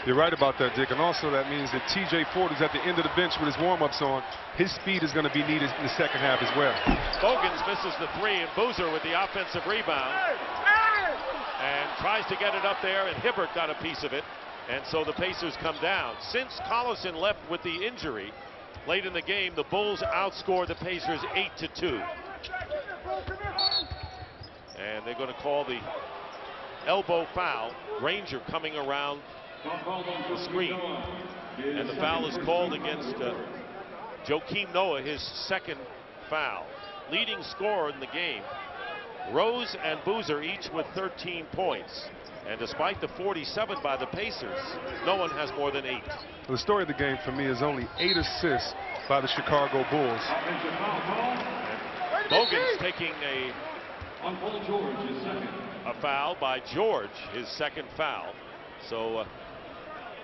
You're right about that, Dick. And also that means that T.J. Ford is at the end of the bench with his warm-ups on. His speed is going to be needed in the second half as well. Bogans misses the 3, and Boozer with the offensive rebound. and tries to get it up there, and Hibbert got a piece of it. And so the Pacers come down. Since Collison left with the injury late in the game, the Bulls outscored the Pacers 8-2. And they're going to call the elbow foul. Granger coming around the screen. And the foul is called against Joakim Noah, his second foul. Leading scorer in the game, Rose and Boozer each with 13 points. And despite the 47 by the Pacers, no one has more than 8. The story of the game for me is only 8 assists by the Chicago Bulls. Bogan's taking a foul by George, his second foul. So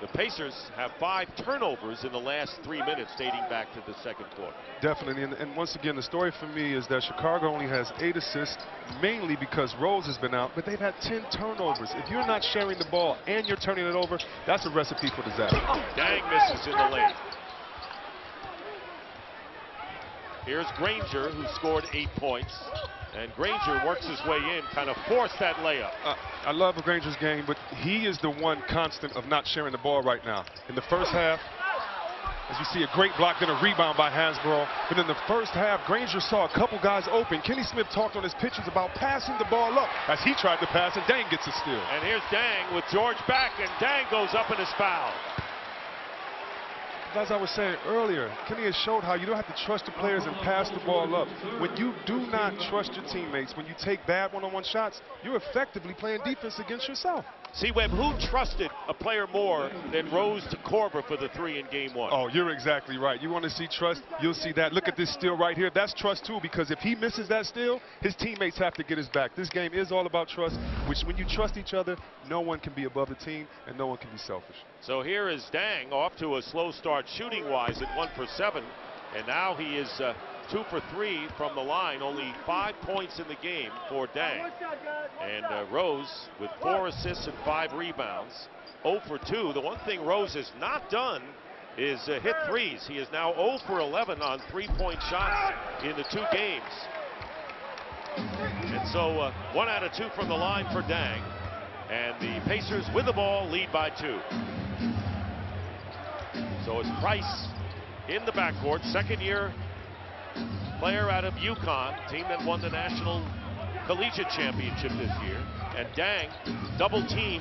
the Pacers have 5 turnovers in the last 3 minutes dating back to the second quarter. Definitely, and once again, the story for me is that Chicago only has 8 assists, mainly because Rose has been out, but they've had 10 turnovers. If you're not sharing the ball and you're turning it over, that's a recipe for disaster. Dang misses in the lane. Here's Granger, who scored 8 points. And Granger works his way in, kind of forced that layup. I love Granger's game, but he is the one constant of not sharing the ball right now. In the first half, as you see, a great block, then a rebound by Hansbrough. But in the first half, Granger saw a couple guys open. Kenny Smith talked on his pitches about passing the ball up as he tried to pass, and Dang gets a steal. And here's Dang with George back, and Dang goes up and is fouled. As I was saying earlier, Kenny has showed how you don't have to trust the players and pass the ball up. When you do not trust your teammates, when you take bad one-on-one shots, you're effectively playing defense against yourself. See, Webb, who trusted a player more than Rose to Korver for the 3 in game 1? Oh, you're exactly right. You want to see trust, you'll see that. Look at this steal right here. That's trust, too, because if he misses that steal, his teammates have to get his back. This game is all about trust, which when you trust each other, no one can be above the team and no one can be selfish. So here is Dang off to a slow start shooting-wise at 1 for 7. And now he is 2 for 3 from the line, only 5 points in the game for Dang. And Rose with 4 assists and 5 rebounds, 0 for 2. The one thing Rose has not done is hit threes. He is now 0 for 11 on 3-point shots in the 2 games. And so 1 out of 2 from the line for Dang. And the Pacers with the ball lead by 2. So it's Price in the backcourt, second-year player out of UConn, team that won the National Collegiate Championship this year. And Dang, double team,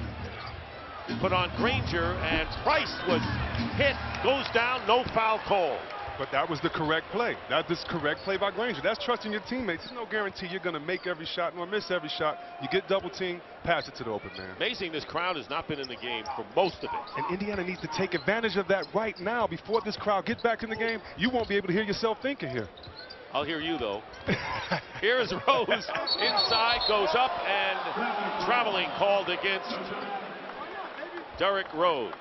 put on Granger, and Price was hit, goes down, no foul call. But that was the correct play. That is correct play by Granger. That's trusting your teammates. There's no guarantee you're going to make every shot nor miss every shot. You get double team, pass it to the open man. Amazing this crowd has not been in the game for most of it. And Indiana needs to take advantage of that right now before this crowd gets back in the game. You won't be able to hear yourself thinking here. I'll hear you, though. Here is Rose inside, goes up, and traveling called against Derrick Rose.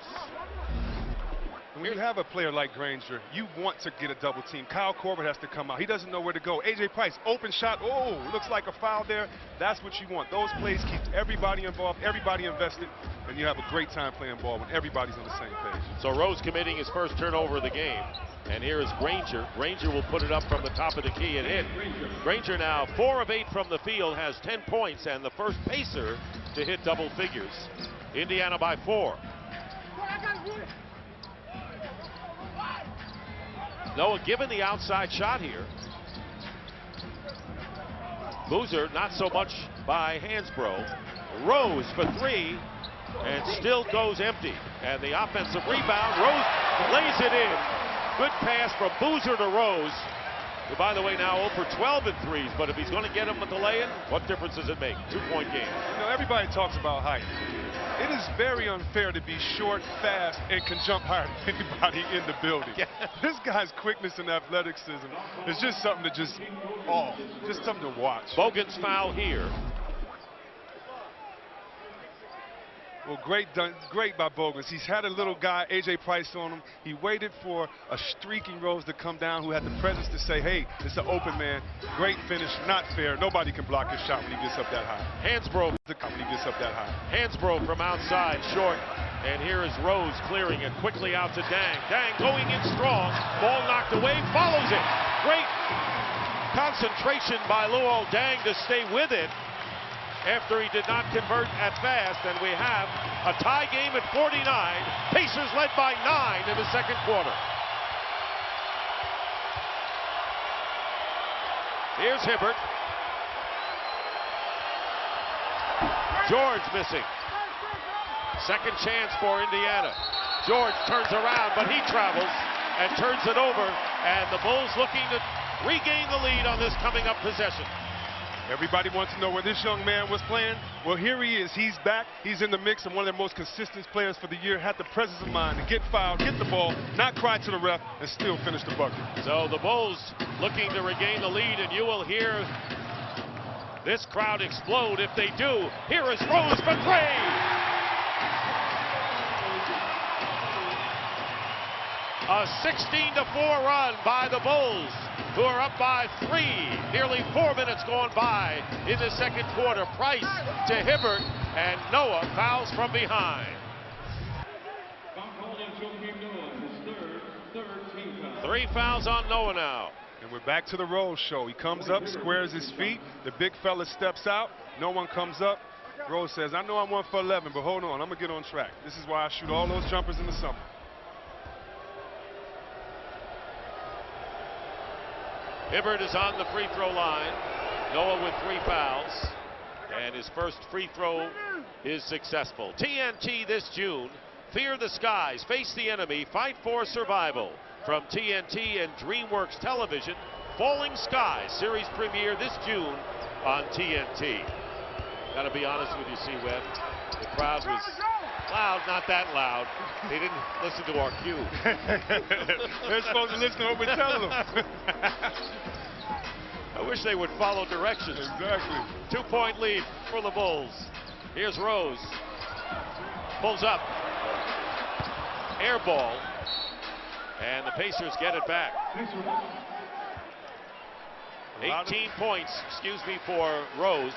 When you have a player like Granger, you want to get a double team. Kyle Korver has to come out. He doesn't know where to go. A.J. Price, open shot. Oh, looks like a foul there. That's what you want. Those plays keep everybody involved, everybody invested, and you have a great time playing ball when everybody's on the same page. So Rose committing his first turnover of the game. And here is Granger. Granger will put it up from the top of the key and hit. Granger now 4 of 8 from the field, has 10 points, and the first Pacer to hit double figures. Indiana by 4. Noah given the outside shot here. Boozer not so much by Hansbrough. Rose for 3 and still goes empty. And the offensive rebound, Rose lays it in. Good pass from Boozer to Rose, who, by the way, now 0 for 12 in threes. But if he's going to get him with the lay-in, what difference does it make? 2-point game. You know, everybody talks about height. It is very unfair to be short, fast, and can jump higher than anybody in the building. Yeah. This guy's quickness and athleticism is just something to just something to watch. Bogan's foul here. Well, great by Bogans. He's had a little guy, A.J. Price, on him. He waited for a streaking Rose to come down who had the presence to say, hey, it's an open man. Great finish, not fair. Nobody can block his shot when he gets up that high. Hansbrough. When he gets up that high. Hansbrough from outside, short. And here is Rose clearing it quickly out to Dang. Dang going in strong. Ball knocked away, follows it. Great concentration by Luol Deng to stay with it. after he did not convert at fast, and we have a tie game at 49. Pacers led by 9 in the second quarter. Here's Hibbert. George missing. Second chance for Indiana. George turns around, but he travels and turns it over, and the Bulls looking to regain the lead on this coming up possession. Everybody wants to know where this young man was playing. Well, here he is. He's back. He's in the mix, and one of their most consistent players for the year. Had the presence of mind to get fouled, get the ball, not cry to the ref, and still finish the bucket. So the Bulls looking to regain the lead, and you will hear this crowd explode if they do. Here is Rose for three. A 16-4 run by the Bulls, who are up by 3. Nearly 4 minutes gone by in the second quarter. Price to Hibbert, and Noah fouls from behind. 3 fouls on Noah now. And we're back to the Rose show. He comes up, squares his feet. The big fella steps out. No one comes up. Rose says, I know I'm 1 for 11, but hold on, I'm going to get on track. This is why I shoot all those jumpers in the summer. Hibbert is on the free throw line. Noah with 3 fouls. And his first free throw is successful. TNT this June. Fear the skies. Face the enemy. Fight for survival. From TNT and DreamWorks Television. Falling Skies series premiere this June on TNT. Gotta be honest with you, C-Web. The crowd was loud, not that loud. They didn't listen to our cue. They're supposed to listen to what we're telling them. I wish they would follow directions. Exactly. 2-point lead for the Bulls. Here's Rose. Pulls up. Air ball. And the Pacers get it back. 18 points, for Rose.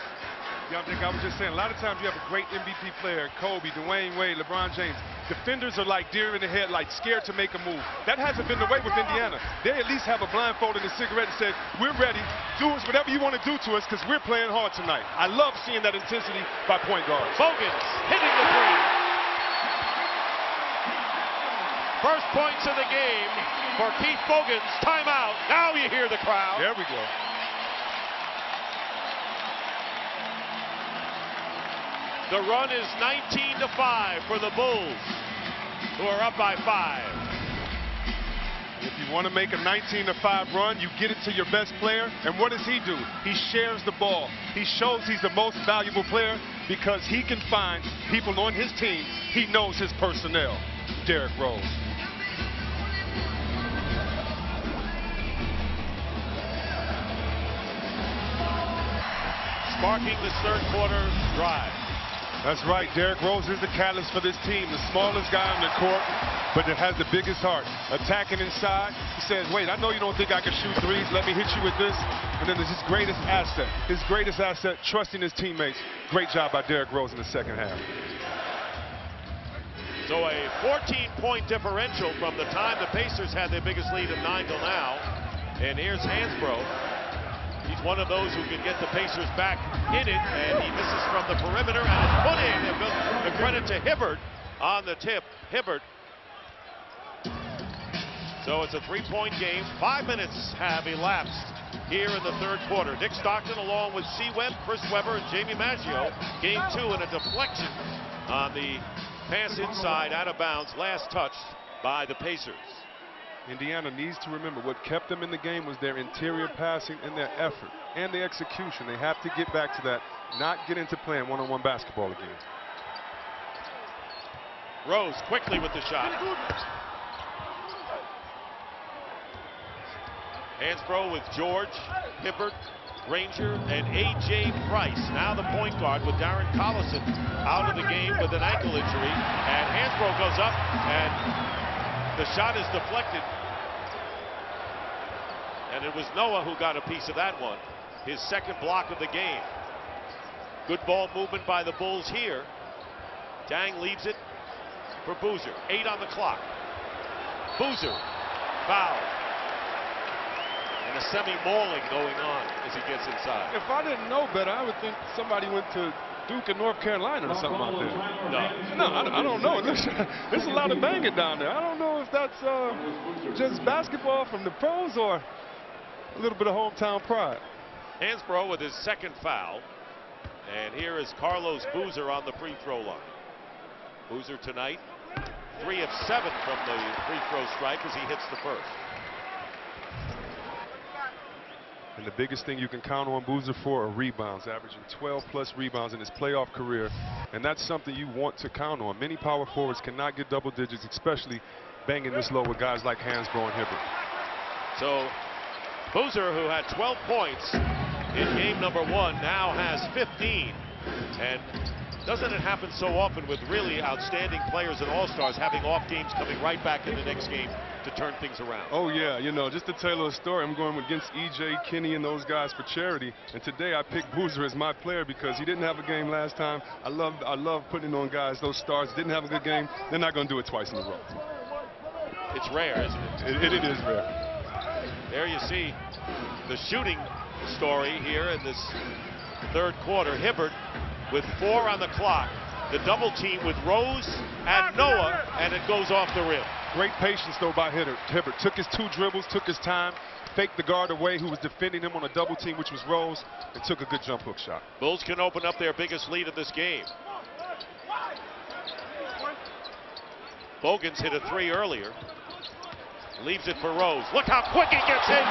Yeah, I was just saying, a lot of times you have a great MVP player, Kobe, Dwayne Wade, LeBron James. Defenders are like deer in the headlights, scared to make a move. That hasn't been the way with Indiana. They at least have a blindfold and a cigarette and say, we're ready, do us whatever you want to do to us because we're playing hard tonight. I love seeing that intensity by point guards. Bogans hitting the three. First points of the game for Keith Bogans. Timeout. Now you hear the crowd. There we go. The run is 19-5 for the Bulls, who are up by 5. If you want to make a 19-5 run, you get it to your best player. And what does he do? He shares the ball. He shows he's the most valuable player because he can find people on his team. He knows his personnel. Derrick Rose. Sparking this third quarter drive. That's right. Derrick Rose is the catalyst for this team. The smallest guy on the court, but it has the biggest heart. Attacking inside. He says, wait, I know you don't think I can shoot threes. Let me hit you with this. And then there's his greatest asset. His greatest asset, trusting his teammates. Great job by Derrick Rose in the second half. So a 14-point differential from the time the Pacers had their biggest lead of 9 till now. And here's Hansbrough. He's one of those who can get the Pacers back in it, and he misses from the perimeter, and it's put in. The credit to Hibbert on the tip. Hibbert. So it's a 3-point game. 5 minutes have elapsed here in the third quarter. Nick Stockton along with C. Webb, Chris Webber, and Jamie Maggio. Game 2 and a deflection on the pass inside, out of bounds. Last touch by the Pacers. Indiana needs to remember what kept them in the game was their interior passing and their effort and the execution. They have to get back to that, not get into playing one-on-one basketball again. Rose quickly with the shot. Hansbrough with George, Hibbert, Granger, and A.J. Price. Now the point guard with Darren Collison out of the game with an ankle injury. And Hansbrough goes up, and the shot is deflected. And it was Noah who got a piece of that one. His second block of the game. Good ball movement by the Bulls here. Dang leaves it for Boozer. 8 on the clock. Boozer, foul. And a semi-mauling going on as he gets inside. If I didn't know better, I would think somebody went to Duke in North Carolina or something out there. No, I don't know. There's a lot of banging down there. I don't know if that's just basketball from the pros or a little bit of hometown pride. Hansbrough with his second foul. And here is Carlos Boozer on the free throw line. Boozer tonight 3 of 7 from the free throw stripe as he hits the first. And the biggest thing you can count on Boozer for are rebounds, averaging 12+ rebounds in his playoff career. And that's something you want to count on. Many power forwards cannot get double digits, especially banging this low with guys like Hansbrough and Hibbert. So Boozer, who had 12 points in game number 1, now has 15. And doesn't it happen so often with really outstanding players and all-stars having off games coming right back in the next game to turn things around? Oh yeah, you know, just to tell a story, I'm going against EJ, Kenny, and those guys for charity. And today I picked Boozer as my player because he didn't have a game last time. I love putting on guys, those stars didn't have a good game. They're not going to do it twice in a row. It's rare, isn't it? It is rare. There you see the shooting story here in this third quarter. Hibbert with 4 on the clock. The double team with Rose and Noah, and it goes off the rim. Great patience, though, by Hibbert. Took his 2 dribbles, took his time, faked the guard away who was defending him on a double team, which was Rose, and took a good jump hook shot. Bulls can open up their biggest lead of this game. Bogans hit a 3 earlier. Leaves it for Rose. Look how quick he gets in.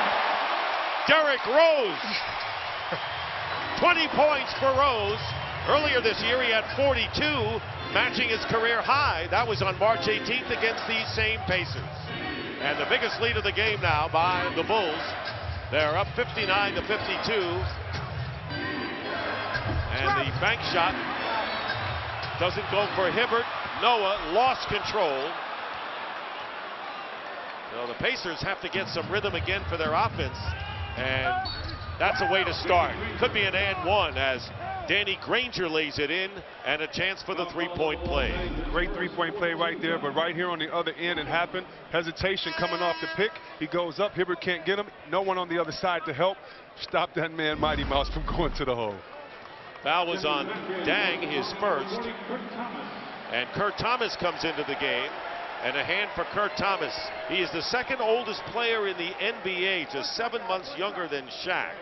Derrick Rose. 20 points for Rose. Earlier this year he had 42, matching his career high. That was on March 18th against these same Pacers. And the biggest lead of the game now by the Bulls. They're up 59 to 52. And the bank shot doesn't go for Hibbert. Noah lost control. So the Pacers have to get some rhythm again for their offense. And that's a way to start. Could be an and one as Danny Granger lays it in, and a chance for the three-point play. Great three-point play right there, but right here on the other end it happened. Hesitation coming off the pick. He goes up, Hibbert can't get him. No one on the other side to help. Stop that man, Mighty Mouse, from going to the hole. Foul was on Dang, his first. And Kurt Thomas comes into the game. And a hand for Kurt Thomas. He is the second oldest player in the NBA, just 7 months younger than Shaq.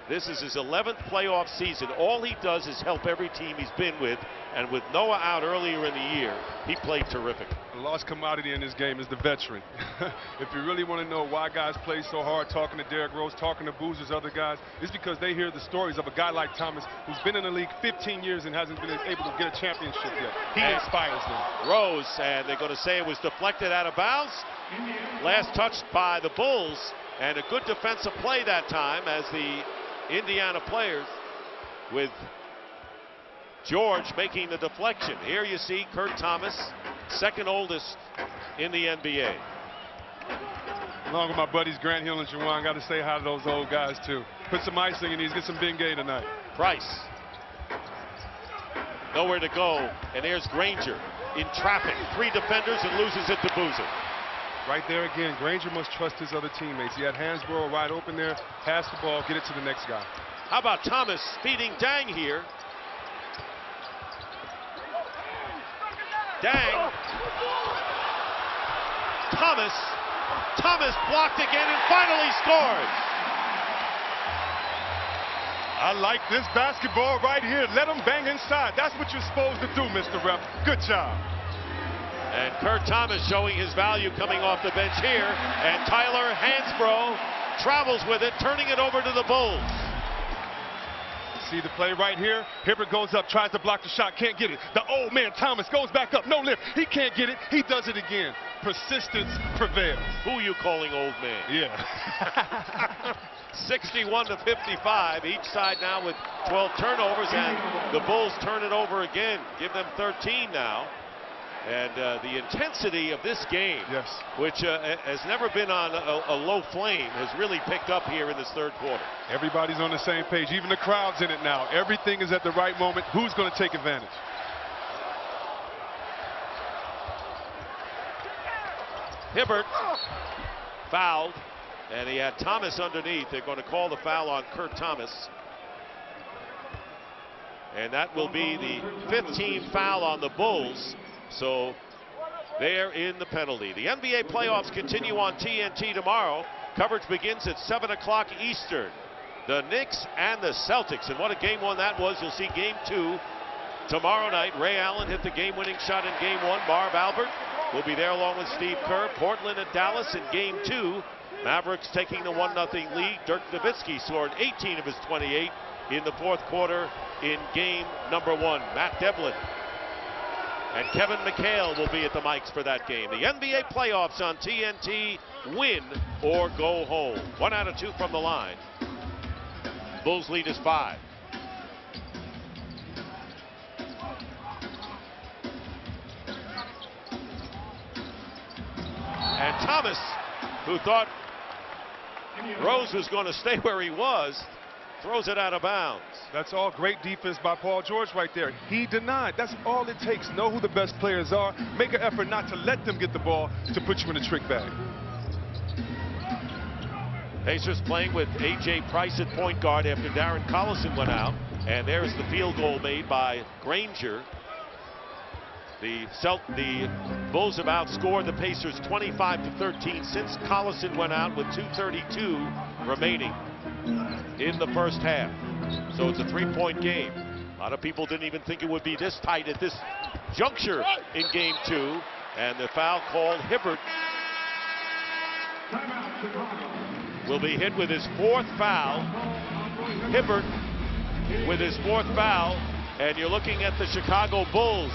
This is his 11th playoff season. All he does is help every team he's been with. And with Noah out earlier in the year, he played terrific. The lost commodity in this game is the veteran. If you really want to know why guys play so hard, talking to Derrick Rose, talking to Boozer's other guys, it's because they hear the stories of a guy like Thomas who's been in the league 15 years and hasn't been able to get a championship yet. He inspires them. Rose, and they're going to say it was deflected out of bounds. Last touched by the Bulls, and a good defensive play that time as the Indiana players with George making the deflection. Here you see Kurt Thomas, second oldest in the NBA. Along with my buddies Grant Hill and Juwan, got to say hi to those old guys too. Put some icing in these, get some Bengay tonight. Price. Nowhere to go, and there's Granger in traffic. 3 defenders and loses it to Boozer. Right there again, Granger must trust his other teammates. He had Hansbrough wide open there, pass the ball, get it to the next guy. How about Thomas feeding Dang here? Dang. Thomas blocked again and finally scores. I like this basketball right here. Let them bang inside. That's what you're supposed to do, Mr. Rep. Good job. And Kurt Thomas showing his value coming off the bench here. And Tyler Hansbrough travels with it, turning it over to the Bulls. See the play right here. Hibbert goes up, tries to block the shot, can't get it. The old man Thomas goes back up, no lift. He can't get it. He does it again. Persistence prevails. Who are you calling old man? Yeah. 61 to 55. Each side now with 12 turnovers, and the Bulls turn it over again. Give them 13 now. And the intensity of this game, yes, which has never been on a low flame, has really picked up here in this third quarter. Everybody's on the same page. Even the crowd's in it now. Everything is at the right moment. Who's going to take advantage? Hibbert fouled, And he had Thomas underneath. They're going to call the foul on Kurt Thomas. And that will be the 15th foul on the Bulls. So they're in the penalty. The NBA playoffs continue on TNT tomorrow. Coverage begins at 7 o'clock Eastern. The Knicks and the Celtics. And what a game one that was. You'll see game 2 tomorrow night. Ray Allen hit the game-winning shot in game 1. Marv Albert will be there along with Steve Kerr. Portland and Dallas in game 2. Mavericks taking the 1-0 lead. Dirk Nowitzki scored 18 of his 28 in the fourth quarter in game number 1. Matt Devlin and Kevin McHale will be at the mics for that game. The NBA playoffs on TNT, win or go home. 1 out of 2 from the line. Bulls lead is 5. And Thomas, who thought Rose was going to stay where he was, throws it out of bounds. That's all great defense by Paul George right there. He denied. That's all it takes. Know who the best players are. Make an effort not to let them get the ball to put you in a trick bag. Pacers playing with A.J. Price at point guard after Darren Collison went out. And there's the field goal made by Granger. The Bulls have outscored the Pacers 25-13 since Collison went out with 2:32 remaining in the first half. So it's a 3-point game. A lot of people didn't even think it would be this tight at this juncture in game 2. And the foul called. Hibbert will be hit with his 4th foul. Hibbert with his 4th foul. And you're looking at the Chicago Bulls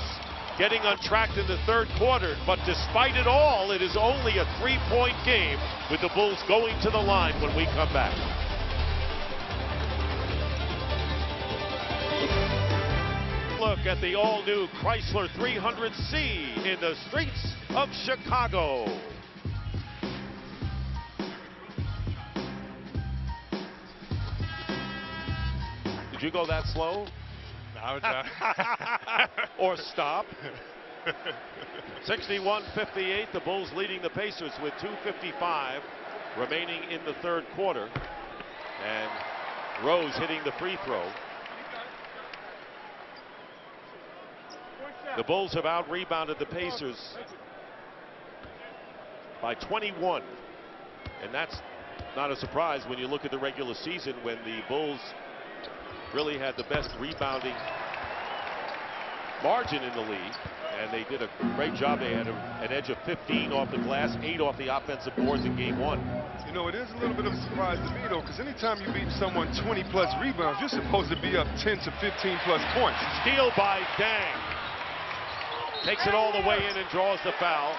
getting untracked in the third quarter. But despite it all, it is only a 3-point game with the Bulls going to the line when we come back. Look at the all-new Chrysler 300C in the streets of Chicago. Did you go that slow? Or stop? 61-58, the Bulls leading the Pacers with 2:55 remaining in the third quarter. And Rose hitting the free throw. The Bulls have out-rebounded the Pacers by 21. And that's not a surprise when you look at the regular season, when the Bulls really had the best rebounding margin in the league. And they did a great job. They had an edge of 15 off the glass, 8 off the offensive boards in game 1. You know, it is a little bit of a surprise to me, though, because anytime you beat someone 20-plus rebounds, you're supposed to be up 10 to 15-plus points. Steal by Dang. Takes it all the way in and draws the foul.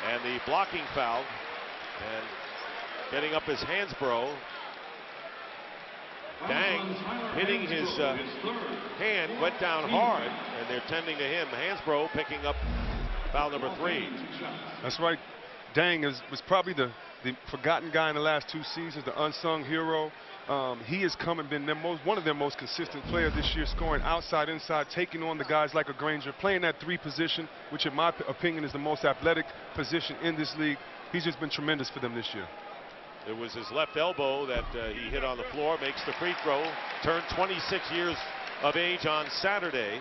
And the blocking foul. And getting up his Hansbrough. Dang hitting his hand, went down hard, and they're tending to him. Hansbrough picking up foul number 3. That's right. Dang was probably the forgotten guy in the last 2 seasons, the unsung hero. He has come and been one of their most consistent players this year, scoring outside, inside, taking on the guys like a Granger, playing that 3 position, which in my opinion is the most athletic position in this league. He's just been tremendous for them this year. It was his left elbow that he hit on the floor, makes the free throw. Turned 26 years of age on Saturday.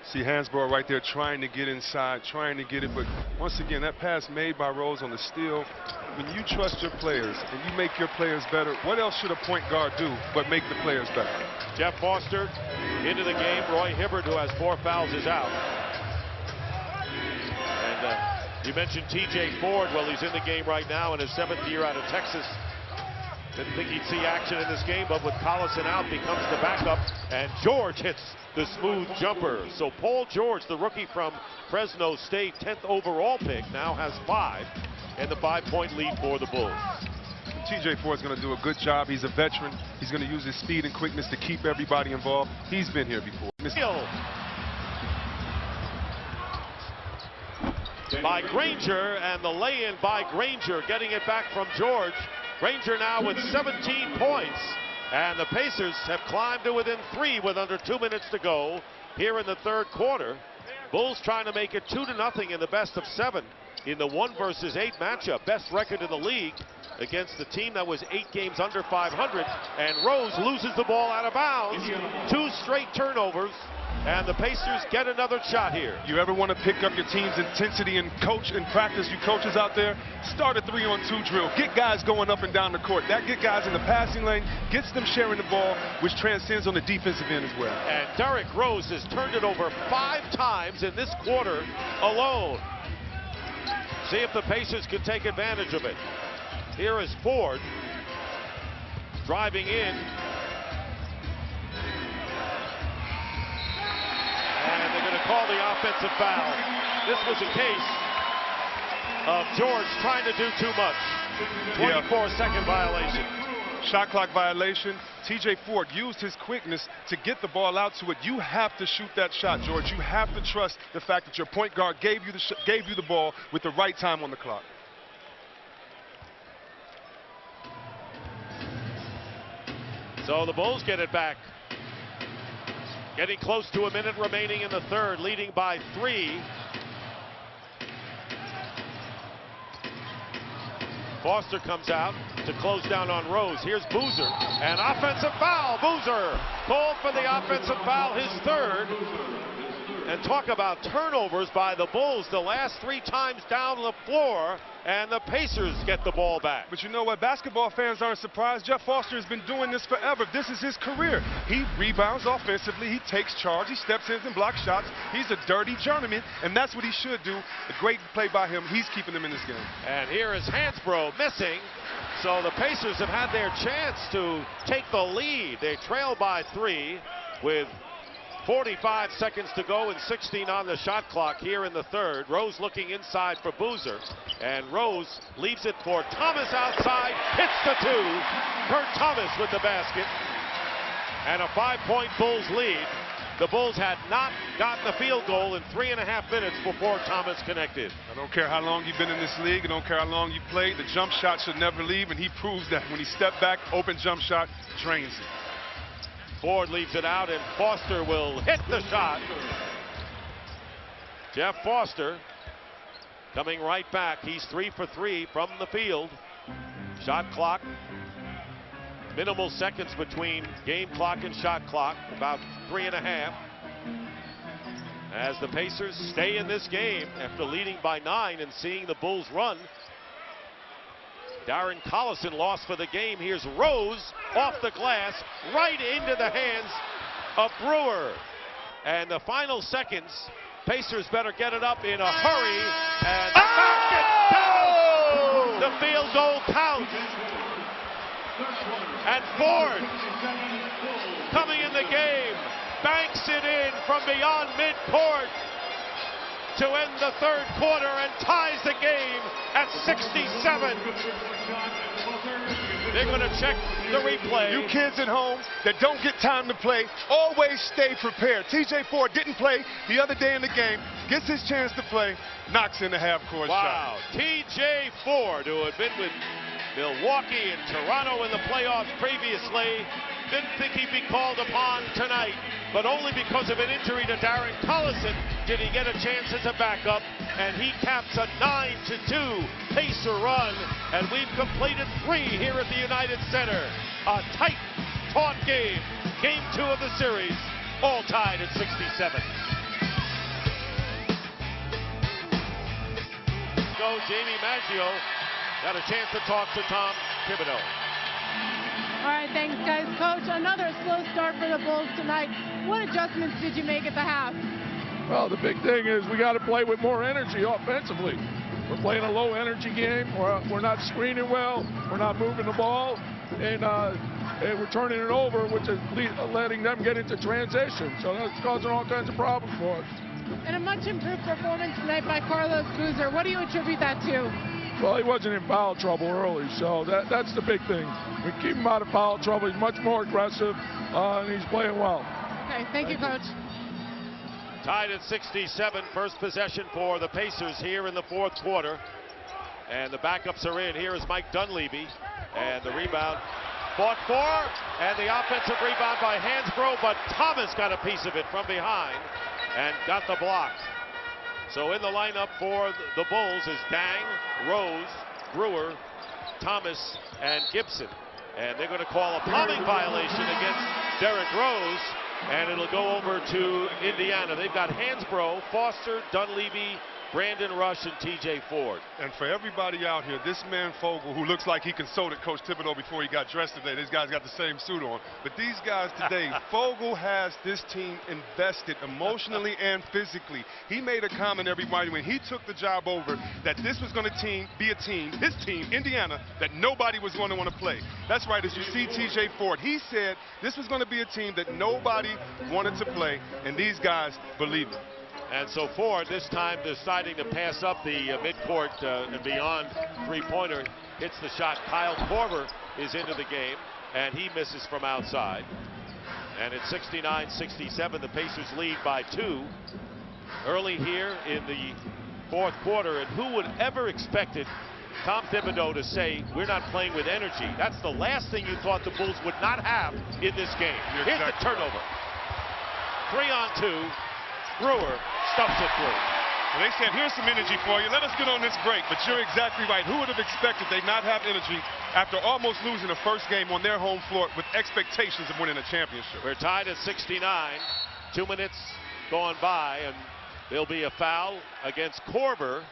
See Hansbrough right there trying to get inside, trying to get it, but once again, that pass made by Rose on the steal. When you trust your players and you make your players better, what else should a point guard do but make the players better? Jeff Foster into the game. Roy Hibbert, who has 4 fouls, is out. And you mentioned T.J. Ford. Well, he's in the game right now in his 7th year out of Texas. Didn't think he'd see action in this game, but with Collison out, becomes the backup, and George hits the smooth jumper. So Paul George, the rookie from Fresno State, 10th overall pick, now has 5, and the 5-point lead for the Bulls. T.J. Ford's going to do a good job. He's a veteran. He's going to use his speed and quickness to keep everybody involved. He's been here before. By Granger, and the lay-in by Granger, getting it back from George. Granger now with 17 points, and the Pacers have climbed to within 3 with under 2 minutes to go here in the third quarter. Bulls trying to make it 2-0 in the best of 7 in the 1 versus 8 matchup. Best record in the league against the team that was 8 games under 500. And Rose loses the ball out of bounds. 2 straight turnovers. And the Pacers get another shot here. You ever want to pick up your team's intensity and coach and practice, you coaches out there, start a 3-on-2 drill. Get guys going up and down the court. That get guys in the passing lane, gets them sharing the ball, which transcends on the defensive end as well. And Derrick Rose has turned it over 5 times in this quarter alone. See if the Pacers can take advantage of it. Here is Ford driving in. And they're going to call the offensive foul. This was a case of George trying to do too much. 24-second violation. Shot clock violation. TJ Ford used his quickness to get the ball out to it. You have to shoot that shot, George. You have to trust the fact that your point guard gave you the ball with the right time on the clock. So the Bulls get it back. Getting close to a minute remaining in the third, leading by 3. Foster comes out to close down on Rose. Here's Boozer. An offensive foul. Boozer called for the offensive foul, his 3rd. And talk about turnovers by the Bulls the last 3 times down the floor. And the Pacers get the ball back. But you know what? Basketball fans aren't surprised. Jeff Foster has been doing this forever. This is his career. He rebounds offensively. He takes charge. He steps in and blocks shots. He's a dirty journeyman, and that's what he should do. A great play by him. He's keeping them in this game. And here is Hansbrough missing. So the Pacers have had their chance to take the lead. They trail by 3 with 45 seconds to go and 16 on the shot clock here in the third. Rose looking inside for Boozer. And Rose leaves it for Thomas outside. Hits the 2. Kurt Thomas with the basket. And a 5-point Bulls lead. The Bulls had not gotten a field goal in 3.5 minutes before Thomas connected. I don't care how long you've been in this league. I don't care how long you played. The jump shot should never leave, and he proves that. When he stepped back, open jump shot, drains it. Ford leaves it out, and Foster will hit the shot. Jeff Foster coming right back. He's 3 for 3 from the field. Shot clock. Minimal seconds between game clock and shot clock. About 3.5. As the Pacers stay in this game after leading by 9 and seeing the Bulls run. Darren Collison lost for the game. Here's Rose off the glass, right into the hands of Brewer. And the final seconds, Pacers better get it up in a hurry. And the basket counts! The field goal counts. And Ford, coming in the game, banks it in from beyond midcourt to end the third quarter and ties the game at 67. They're going to check the replay. You kids at home that don't get time to play, always stay prepared. TJ Ford didn't play the other day in the game, gets his chance to play, knocks in the half-court shot. Wow, TJ Ford, who had been with Milwaukee and Toronto in the playoffs previously, didn't think he'd be called upon tonight, but only because of an injury to Darren Collison did he get a chance as a backup, and he caps a 9-2 Pacer run, and we've completed 3 here at the United Center. A tight, taut game. Game 2 of the series, all tied at 67. Go Jamie Maggio. Got a chance to talk to Tom Thibodeau. All right, thanks, guys. Coach, another slow start for the Bulls tonight. What adjustments did you make at the half? Well, the big thing is we got to play with more energy offensively. We're playing a low-energy game. We're not screening well. We're not moving the ball. And we're turning it over, which is letting them get into transition. So that's causing all kinds of problems for us. And a much improved performance tonight by Carlos Boozer. What do you attribute that to? Well, he wasn't in foul trouble early, so that's the big thing. We keep him out of foul trouble. He's much more aggressive, and he's playing well. Okay, thank you, Coach. Tied at 67, first possession for the Pacers here in the fourth quarter. And the backups are in. Here is Mike Dunleavy. And the rebound fought for, and the offensive rebound by Hansbrough, but Thomas got a piece of it from behind and got the block. So in the lineup for the Bulls is Dang, Rose, Brewer, Thomas, and Gibson. And they're going to call a palming violation against Derrick Rose, and it'll go over to Indiana. They've got Hansbrough, Foster, Dunleavy, Brandon Rush, and TJ Ford. And for everybody out here, this man Fogel, who looks like he consulted Coach Thibodeau before he got dressed today. This guy's got the same suit on. But these guys today, Fogel has this team invested emotionally and physically. He made a comment, everybody, when he took the job over, that this was going to be a team, his team, Indiana, that nobody was going to want to play. That's right, as you see TJ Ford, he said this was going to be a team that nobody wanted to play, and these guys believe it. And so Ford, this time deciding to pass up the midcourt and beyond three-pointer, hits the shot. Kyle Korver is into the game, and he misses from outside. And it's 69-67. The Pacers lead by 2 early here in the fourth quarter. And who would ever expected Tom Thibodeau to say, we're not playing with energy? That's the last thing you thought the Bulls would not have in this game. Here's the turnover. 3-on-2. Brewer stuffs it through. Well, they said, here's some energy for you. Let us get on this break. But you're exactly right. Who would have expected they not have energy after almost losing the first game on their home floor with expectations of winning a championship? We're tied at 69. 2 minutes gone by, and there'll be a foul against Korver.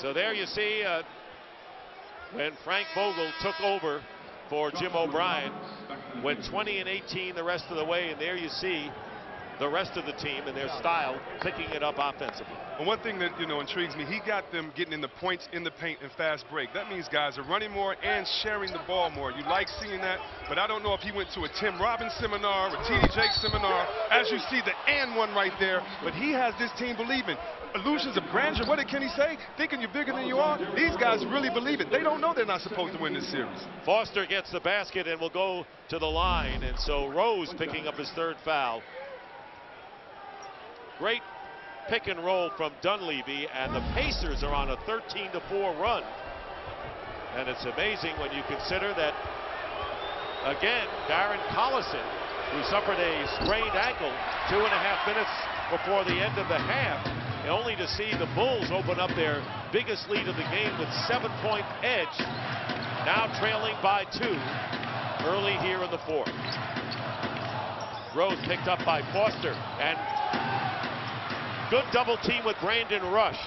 So there you see when Frank Vogel took over for Jim O'Brien, went 20-18 the rest of the way, and there you see the rest of the team and their style picking it up offensively. And one thing that intrigues me, he got them getting in the points in the paint and fast break. That means guys are running more and sharing the ball more. You like seeing that, but I don't know if he went to a Tim Robbins seminar or T.D. Jakes seminar. As you see the and one right there, but he has this team believing. Illusions of grandeur. What did Kenny say? Thinking you're bigger than you are? These guys really believe it. They don't know they're not supposed to win this series. Foster gets the basket and will go to the line, and so Rose picking up his third foul. Great pick and roll from Dunleavy, and the Pacers are on a 13-4 run. And it's amazing when you consider that, again, Darren Collison, who suffered a sprained ankle 2.5 minutes before the end of the half, only to see the Bulls open up their biggest lead of the game with 7-point edge, now trailing by 2 early here in the fourth. Rose picked up by Foster, and good double team with Brandon Rush.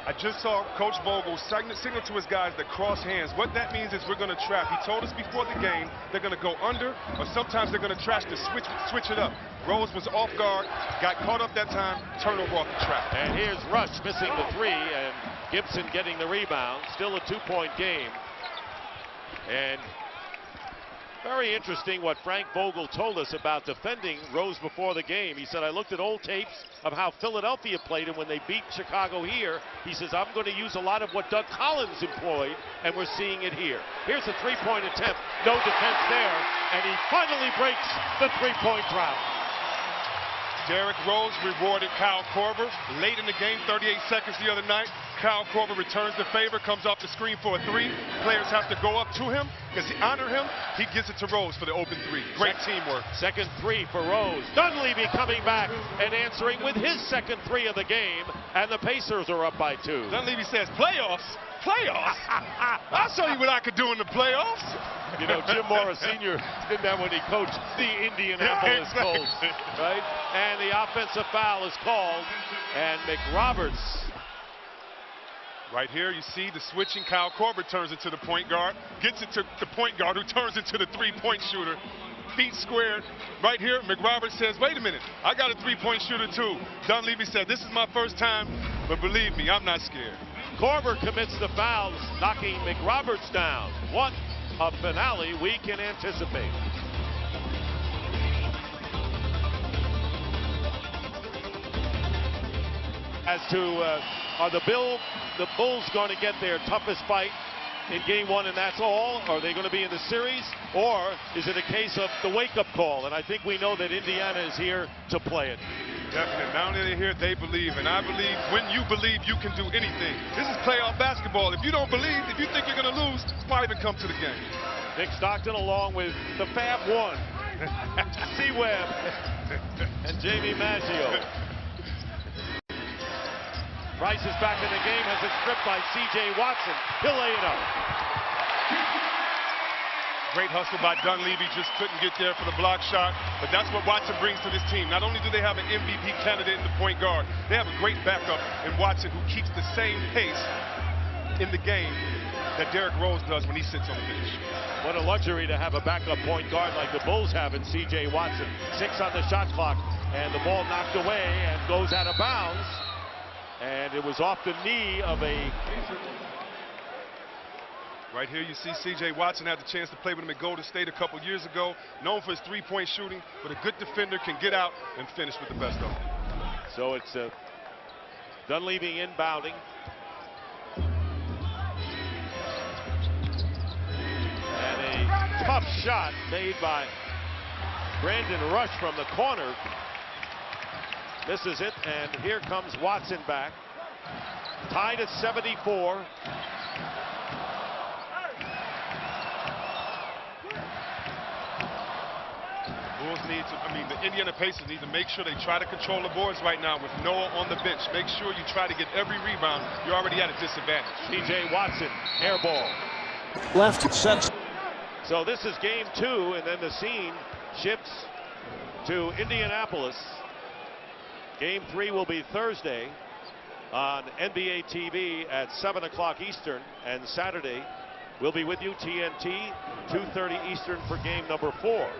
I just saw Coach Vogel signal to his guys that cross hands. What that means is we're going to trap. He told us before the game they're going to go under, or sometimes they're going to try to switch it up. Rose was off guard, got caught up that time, turnover off the trap. And here's Rush missing the 3, and Gibson getting the rebound. Still a 2-point game. And very interesting what Frank Vogel told us about defending Rose before the game. He said, I looked at old tapes of how Philadelphia played, and when they beat Chicago here, he says, I'm going to use a lot of what Doug Collins employed, and we're seeing it here. Here's a 3-point attempt. No defense there, and he finally breaks the 3-point drought. Derrick Rose rewarded Kyle Korver late in the game, 38 seconds the other night. Kyle Korver returns the favor, comes off the screen for a 3. Players have to go up to him because he honored him. He gives it to Rose for the open 3. Great teamwork. Second 3 for Rose. Dunleavy coming back and answering with his second 3 of the game, and the Pacers are up by 2. Dunleavy says, playoffs? Playoffs? I'll show you what I could do in the playoffs. You know, Jim Morris Sr. did that when he coached the Indianapolis Colts, right? And the offensive foul is called, and McRoberts. Right here, you see the switching. Kyle Korver turns into the point guard, gets it to the point guard, who turns into the 3-point shooter. Feet squared. Right here, McRoberts says, wait a minute, I got a 3-point shooter too. Dunleavy said, this is my first time, but believe me, I'm not scared. Korver commits the fouls, knocking McRoberts down. What a finale we can anticipate. As to are the Bulls going to get their toughest fight in game 1 and that's all? Are they going to be in the series? Or is it a case of the wake-up call? And I think we know that Indiana is here to play it. Definitely. Down in here, they believe. And I believe when you believe, you can do anything. This is playoff basketball. If you don't believe, if you think you're going to lose, why even come to the game? Nick Stockton along with the Fab One. C. Webb and Jamie Maggio. Price is back in the game, has it stripped by C.J. Watson. He'll lay it up. Great hustle by Dunleavy, just couldn't get there for the block shot. But that's what Watson brings to this team. Not only do they have an MVP candidate in the point guard, they have a great backup in Watson who keeps the same pace in the game that Derrick Rose does when he sits on the bench. What a luxury to have a backup point guard like the Bulls have in C.J. Watson. 6 on the shot clock, and the ball knocked away and goes out of bounds. And it was off the knee of a... Right here you see C.J. Watson had the chance to play with him at Golden State a couple years ago. Known for his three-point shooting, but a good defender can get out and finish with the best of them. So it's Dunleavy inbounding. And a tough shot made by Brandon Rush from the corner. Misses it, and here comes Watson back. Tied at 74. Bulls need to, the Indiana Pacers need to make sure they try to control the boards right now with Noah on the bench. Make sure you try to get every rebound. You're already at a disadvantage. T.J. Watson, air ball. Left sets. So this is game 2, and then the scene shifts to Indianapolis. Game 3 will be Thursday on NBA TV at 7 o'clock Eastern, and Saturday we'll be with you TNT 2:30 Eastern for game number 4.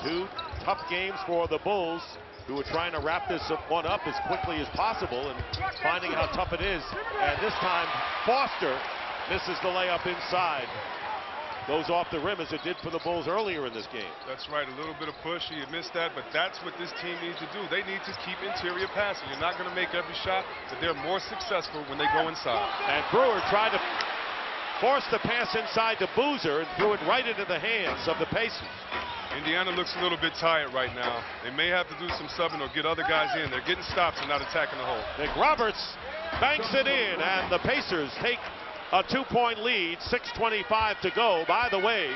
2 tough games for the Bulls, who are trying to wrap this one up as quickly as possible and finding how tough it is. And this time Foster misses the layup inside. Goes off the rim as it did for the Bulls earlier in this game. That's right, a little bit of push. He missed that, but that's what this team needs to do. They need to keep interior passing. You're not going to make every shot, but they're more successful when they go inside. And Brewer tried to force the pass inside to Boozer and threw it right into the hands of the Pacers. Indiana looks a little bit tired right now. They may have to do some subbing or get other guys in. They're getting stops and not attacking the hole. McRoberts banks it in, and the Pacers take a 2-point lead, 6:25 to go. By the way,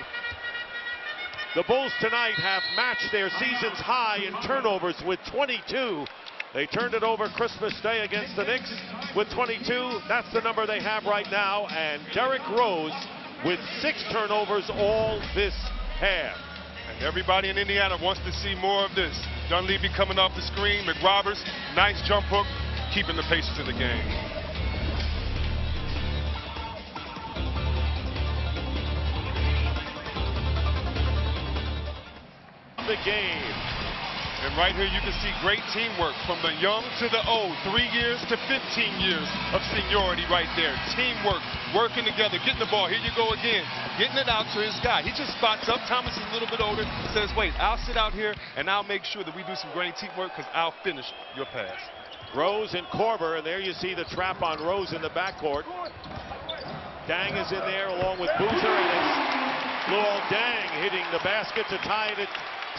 the Bulls tonight have matched their season's high in turnovers with 22. They turned it over Christmas Day against the Knicks with 22. That's the number they have right now. And Derrick Rose with 6 turnovers all this half. And everybody in Indiana wants to see more of this. Dunleavy coming off the screen. McRoberts, nice jump hook, keeping the Pacers in the game. The game. And right here you can see great teamwork from the young to the old. 3 years to 15 years of seniority right there. Teamwork, working together, getting the ball. Here you go again, getting it out to his guy. He just spots up. Thomas is a little bit older, says, wait, I'll sit out here and I'll make sure that we do some great teamwork because I'll finish your pass. Rose and Korver, and there you see the trap on Rose in the backcourt. Dang is in there along with Boozer, and it's Luol Deng hitting the basket to tie it at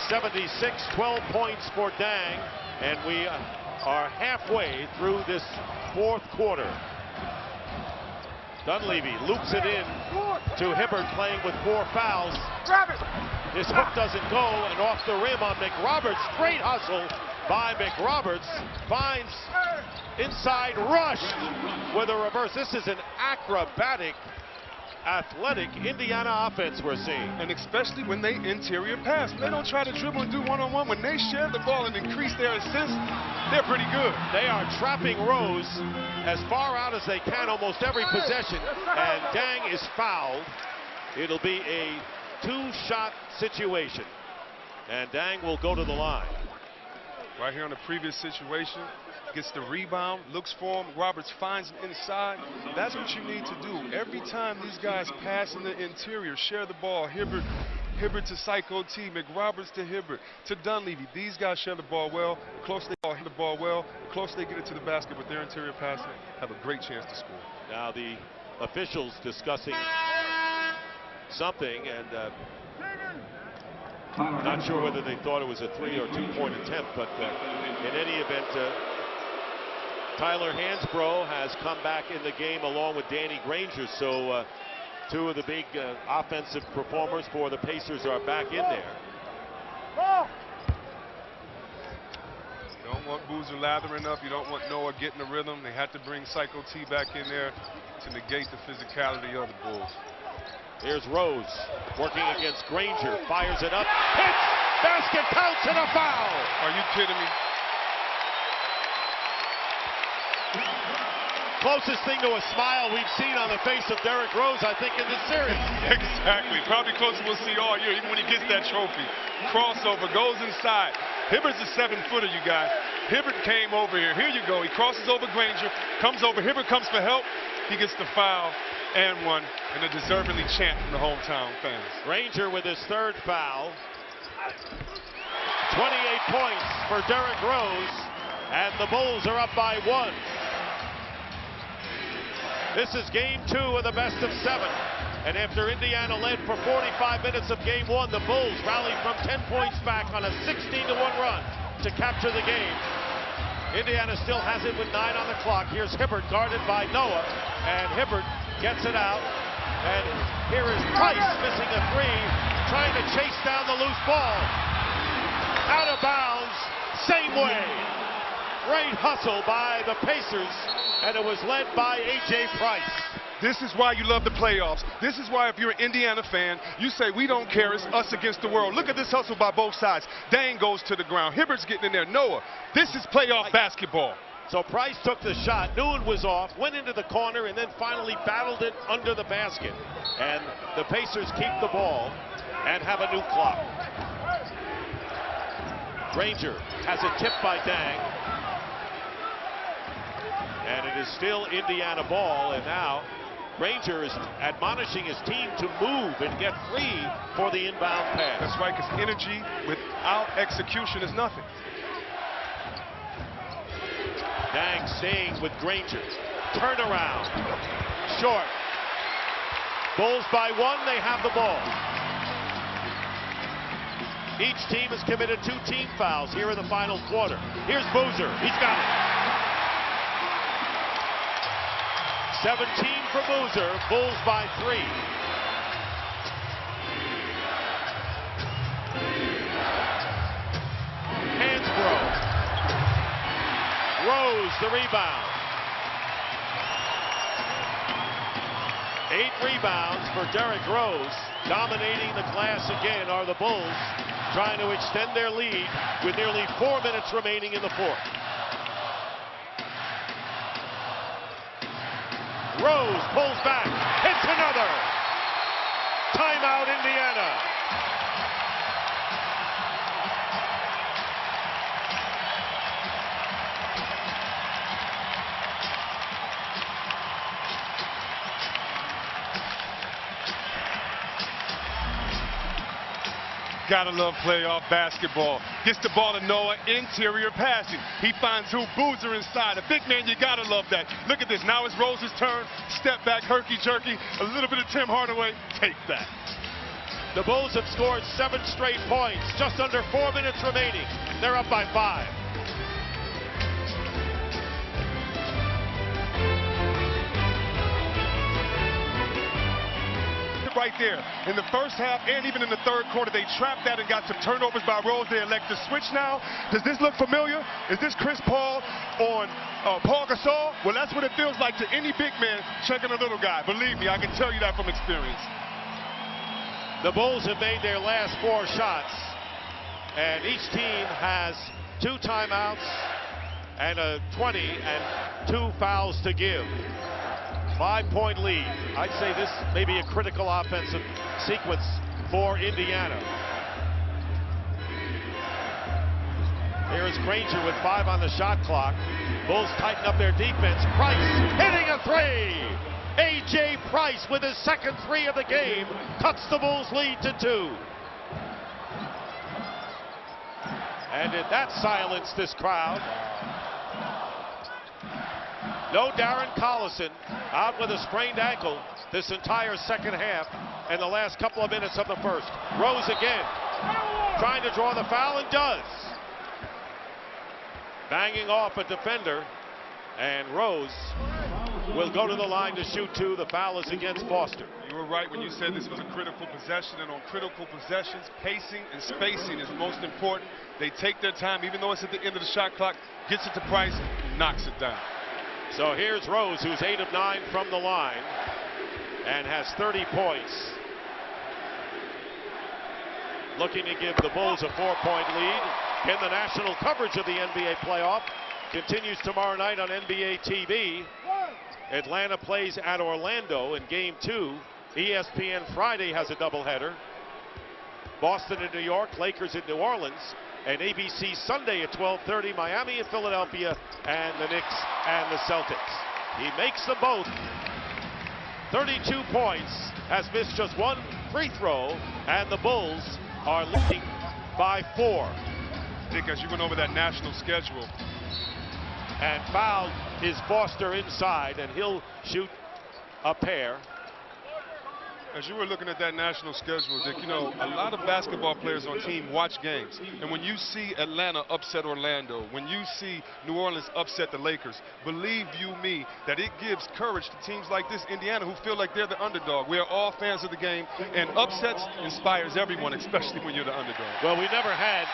76, 12 points for Dang, and we are halfway through this 4th quarter. Dunleavy loops it in to Hibbert, playing with 4 fouls. His hook doesn't go, and off the rim on McRoberts. Great hustle by McRoberts. Finds inside Rush with a reverse. This is an acrobatic, athletic Indiana offense we're seeing. And especially when they interior pass. When they don't try to dribble and do one-on-one. When they share the ball and increase their assists, they're pretty good. They are trapping Rose as far out as they can almost every possession. And Dang is fouled. It'll be a 2-shot situation. And Dang will go to the line. Right here on the previous situation. Gets the rebound, looks for him. Roberts finds him inside. That's what you need to do. Every time these guys pass in the interior, share the ball. Hibbert to Psycho T, McRoberts to Hibbert, to Dunleavy. These guys share the ball well. The closer they hit the ball well, the closer they get it to the basket with their interior passing, have a great chance to score. Now the officials discussing something, and not sure whether they thought it was a 3 or 2-point attempt, but in any event, Tyler Hansbrough has come back in the game along with Danny Granger, so Two of the big offensive performers for the Pacers are back in there. You don't want Boozer lathering up. You don't want Noah getting the rhythm. They had to bring Psycho T back in there to negate the physicality of the Bulls. Here's Rose working against Granger. Fires it up. Hits! Basket counts and a foul! Are you kidding me? Closest thing to a smile we've seen on the face of Derrick Rose, I think, in this series. Exactly. Probably closest we'll see all year, even when he gets that trophy. Crossover, goes inside. Hibbert's a 7-footer, you guys. Hibbert came over here. Here you go. He crosses over Granger, comes over. Hibbert comes for help. He gets the foul and one, and a deservingly chant from the hometown fans. Granger with his third foul. 28 points for Derrick Rose, and the Bulls are up by 1. This is game 2 of the best of 7. And after Indiana led for 45 minutes of game 1, the Bulls rallied from 10 points back on a 16-1 run to capture the game. Indiana still has it with 9 on the clock. Here's Hibbert guarded by Noah, and Hibbert gets it out. And here is Price missing a 3, trying to chase down the loose ball. Out of bounds, same way. Great hustle by the Pacers, and it was led by A.J. Price. This is why you love the playoffs. This is why if you're an Indiana fan, you say we don't care, it's us against the world. Look at this hustle by both sides. Dane goes to the ground. Hibbert's getting in there. Noah, this is playoff basketball. So Price took the shot, knew it was off, went into the corner, and then finally battled it under the basket. And the Pacers keep the ball and have a new clock. Granger has it tipped by Dang. And it is still Indiana ball, and now Granger is admonishing his team to move and get free for the inbound pass. That's right, because energy without execution is nothing. Dang staying with Granger. Turnaround. Short. Bulls by 1, they have the ball. Each team has committed 2 team fouls here in the final quarter. Here's Boozer. He's got it. 17 for Boozer. Bulls by 3. Hansbrough. Rose the rebound. 8 rebounds for Derrick Rose. Dominating the glass again are the Bulls, trying to extend their lead with nearly 4 minutes remaining in the fourth. Rose pulls back, hits another. Timeout, Indiana. Gotta love playoff basketball. Gets the ball to Noah, interior passing. He finds who? Boozer inside. A big man, you gotta love that. Look at this. Now it's Rose's turn. Step back, herky-jerky. A little bit of Tim Hardaway. Take that. The Bulls have scored 7 straight points. Just under 4 minutes remaining. They're up by 5. Right there. In the first half and even in the third quarter, they trapped that and got some turnovers by Rose. They elect to switch now. Does this look familiar? Is this Chris Paul on Paul Gasol? Well, that's what it feels like to any big man checking a little guy. Believe me, I can tell you that from experience. The Bulls have made their last 4 shots, and each team has 2 timeouts and a 20 and 2 fouls to give. 5-point lead. I'd say this may be a critical offensive sequence for Indiana. Here's Granger with 5 on the shot clock. Bulls tighten up their defense. Price hitting a 3. A.J. Price with his second 3 of the game cuts the Bulls lead to 2. And did that silence this crowd? No Darren Collison, out with a sprained ankle this entire second half and the last couple of minutes of the first. Rose again, trying to draw the foul, and does. Banging off a defender, and Rose will go to the line to shoot two. The foul is against Foster. You were right when you said this was a critical possession, and on critical possessions, pacing and spacing is most important. They take their time, even though it's at the end of the shot clock, gets it to Price, knocks it down. So here's Rose, who's 8 of 9 from the line and has 30 points. Looking to give the Bulls a 4-point lead. Again, the national coverage of the NBA playoff continues tomorrow night on NBA TV. Atlanta plays at Orlando in Game 2. ESPN Friday has a doubleheader. Boston and New York, Lakers at New Orleans, and ABC Sunday at 12:30, Miami and Philadelphia, and the Knicks and the Celtics. He makes them both. 32 points, has missed just one free throw, and the Bulls are leading by 4. Dick, as you went over that national schedule. And fouled is Foster inside, and he'll shoot a pair. As you were looking at that national schedule, Dick, you know, a lot of basketball players on team watch games. And when you see Atlanta upset Orlando, when you see New Orleans upset the Lakers, believe you me that it gives courage to teams like this, Indiana, who feel like they're the underdog. We are all fans of the game, and upsets inspires everyone, especially when you're the underdog. Well, we never had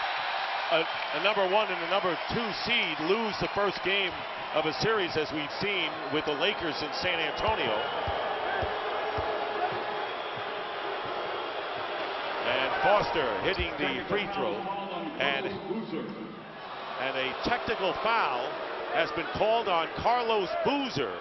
a number 1 and a number 2 seed lose the first game of a series, as we've seen with the Lakers in San Antonio. And Foster hitting the free throw, and a technical foul has been called on Carlos Boozer.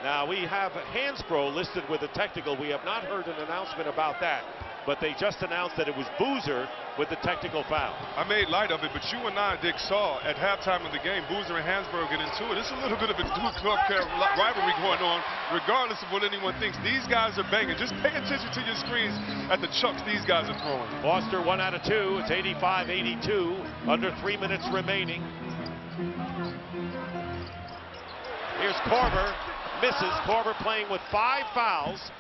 Now, we have Hansbrough listed with a technical. We have not heard an announcement about that, but they just announced that it was Boozer with the technical foul. I made light of it, but you and I, Dick, saw at halftime of the game, Boozer and Hansbrough get into it. It's a little bit of a Duke-Club rivalry going on, regardless of what anyone thinks. These guys are banging. Just pay attention to your screens at the chucks these guys are throwing. Foster 1 out of 2. It's 85-82. Under 3 minutes remaining. Here's Korver. Misses. Korver playing with 5 fouls.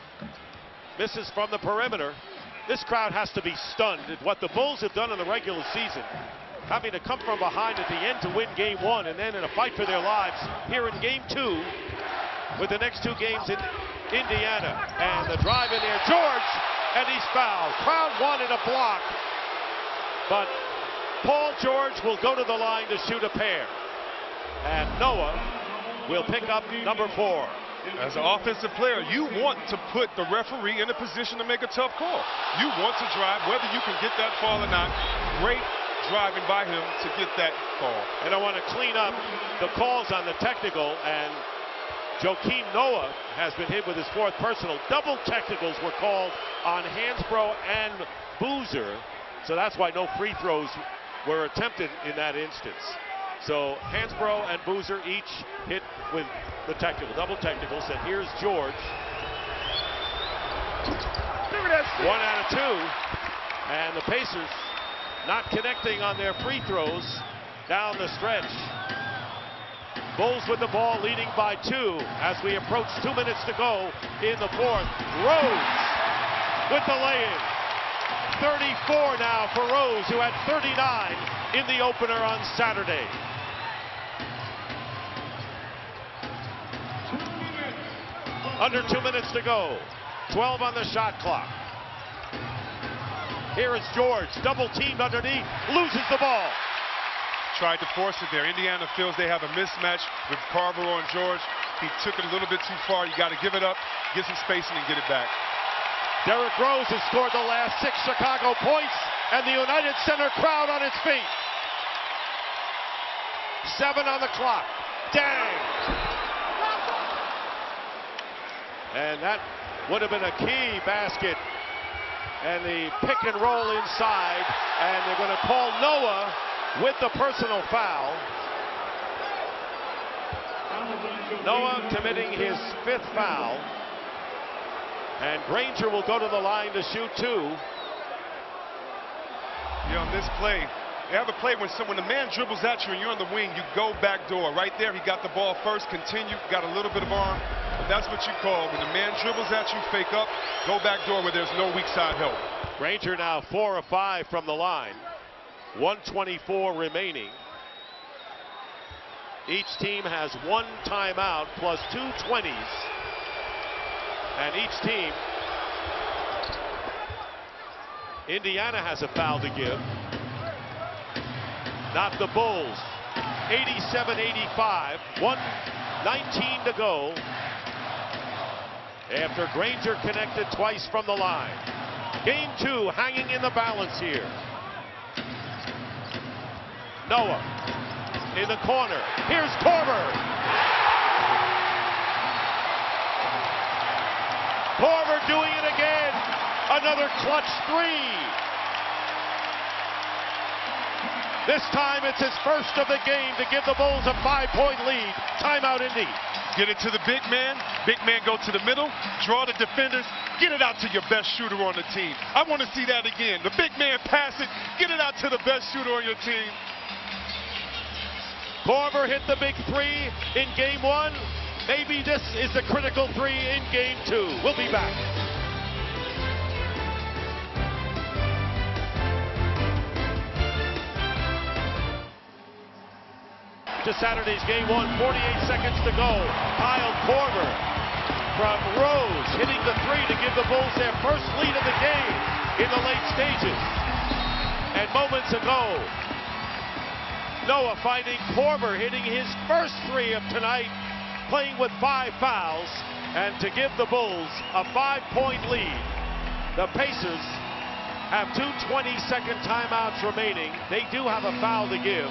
Misses from the perimeter. This crowd has to be stunned at what the Bulls have done in the regular season, having to come from behind at the end to win Game 1, and then in a fight for their lives here in Game 2 with the next 2 games in Indiana. And the drive in there, George, and he's fouled. Crowd wanted a block, but Paul George will go to the line to shoot a pair, and Noah will pick up number 4. As an offensive player, you want to put the referee in a position to make a tough call. You want to drive, whether you can get that fall or not. Great driving by him to get that call. And I want to clean up the calls on the technical, and Joakim Noah has been hit with his 4th personal. Double technicals were called on Hansbrough and Boozer, so that's why no free throws were attempted in that instance. So Hansbrough and Boozer each hit with the technical, double technicals. And here's George. 1 out of 2. And the Pacers not connecting on their free throws down the stretch. Bulls with the ball, leading by 2 as we approach 2 minutes to go in the 4th. Rose with the lay-in. 34 now for Rose, who had 39 in the opener on Saturday. Under 2 minutes to go. 12 on the shot clock. Here is George, double teamed underneath, loses the ball. Tried to force it there. Indiana feels they have a mismatch with Carver and George. He took it a little bit too far. You got to give it up, get some spacing, and get it back. Derrick Rose has scored the last 6 Chicago points, and the United Center crowd on its feet. 7 on the clock. Dang! And that would have been a key basket. And the pick and roll inside, and they're going to call Noah with the personal foul. Noah committing his 5th foul. And Granger will go to the line to shoot 2. Yeah, on this play, they have a play when the man dribbles at you and you're on the wing, you go back door. Right there, he got the ball first, continue, got a little bit of arm. But that's what you call when the man dribbles at you, fake up, go back door where there's no weak side help. Granger now 4 of 5 from the line. 1:24 remaining. Each team has 1 timeout plus 2 20s. And each team, Indiana has a foul to give. Not the Bulls. 87-85, 1:19 to go. After Granger connected twice from the line. Game 2 hanging in the balance here. Noah in the corner. Here's Korver. Korver doing it again. Another clutch 3. This time it's his first of the game to give the Bulls a 5-point lead. Timeout, Indy. Get it to the big man. Big man go to the middle. Draw the defenders. Get it out to your best shooter on the team. I want to see that again. The big man pass it. Get it out to the best shooter on your team. Korver hit the big 3 in game 1. Maybe this is the critical 3 in game 2. We'll be back. To Saturday's game 1, 48 seconds to go. Kyle Korver from Rose hitting the 3 to give the Bulls their first lead of the game in the late stages. And moments ago, Noah finding Korver hitting his first 3 of tonight, playing with 5 fouls, and to give the Bulls a 5-point lead. The Pacers have 2 20-second timeouts remaining. They do have a foul to give.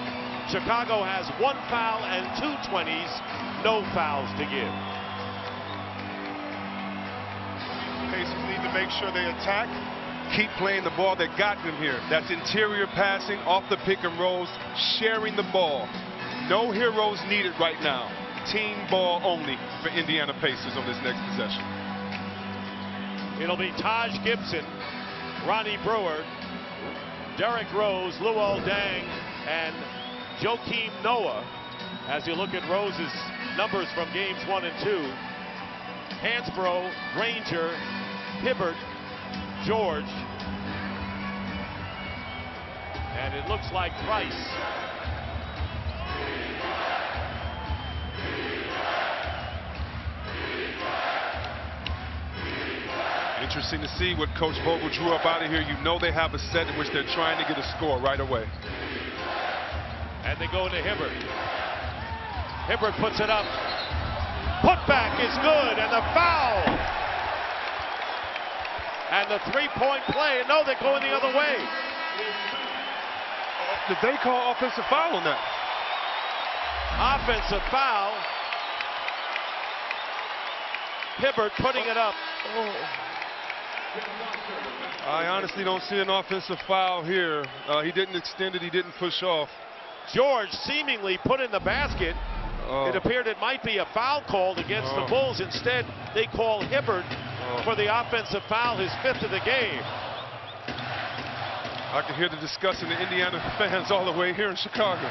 Chicago has 1 foul and 2 20s, no fouls to give. Pacers need to make sure they attack, keep playing the ball that got them here. That's interior passing, off the pick and rolls, sharing the ball. No heroes needed right now. Team ball only for Indiana Pacers on this next possession. It'll be Taj Gibson, Ronnie Brewer, Derrick Rose, Luol Deng, and Joakim Noah. As you look at Rose's numbers from games 1 and 2, Hansbrough, Granger, Hibbert, George, and it looks like Price. Interesting to see what Coach Vogel drew up out of here. You know they have a set in which they're trying to get a score right away. And they go into Hibbert. Hibbert puts it up. Putback is good, and the foul. And the 3-point play. No, they're going the other way. Did they call offensive foul on that? Offensive foul. Hibbert putting it up. I honestly don't see an offensive foul here. He didn't extend it. He didn't push off. George seemingly put in the basket. It appeared it might be a foul called against the Bulls. Instead, they call Hibbert for the offensive foul, his 5th of the game. I can hear the disgust in the Indiana fans all the way here in Chicago.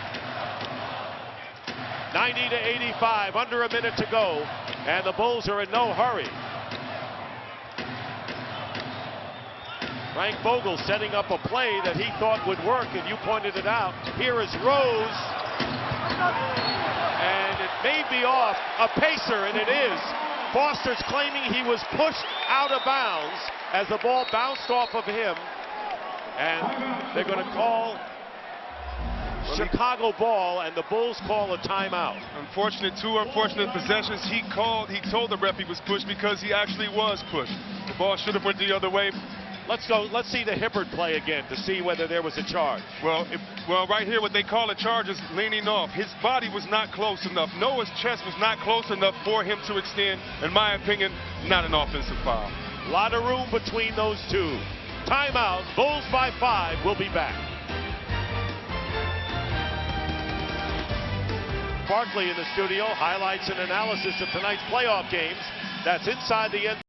90-85, under a minute to go, and the Bulls are in no hurry. Frank Vogel setting up a play that he thought would work, and you pointed it out. Here is Rose, and it may be off a Pacer, and it is. Foster's claiming he was pushed out of bounds as the ball bounced off of him, and they're going to call Chicago ball, and the Bulls call a timeout. Two unfortunate possessions. He told the ref he was pushed because he actually was pushed. The ball should have went the other way. Let's see the Hibbert play again to see whether there was a charge. Well, right here, what they call a charge is leaning off. His body was not close enough. Noah's chest was not close enough for him to extend. In my opinion, not an offensive foul. A lot of room between those two. Timeout. Bulls by 5. We'll be back. Barkley in the studio. Highlights and analysis of tonight's playoff games. That's inside the end.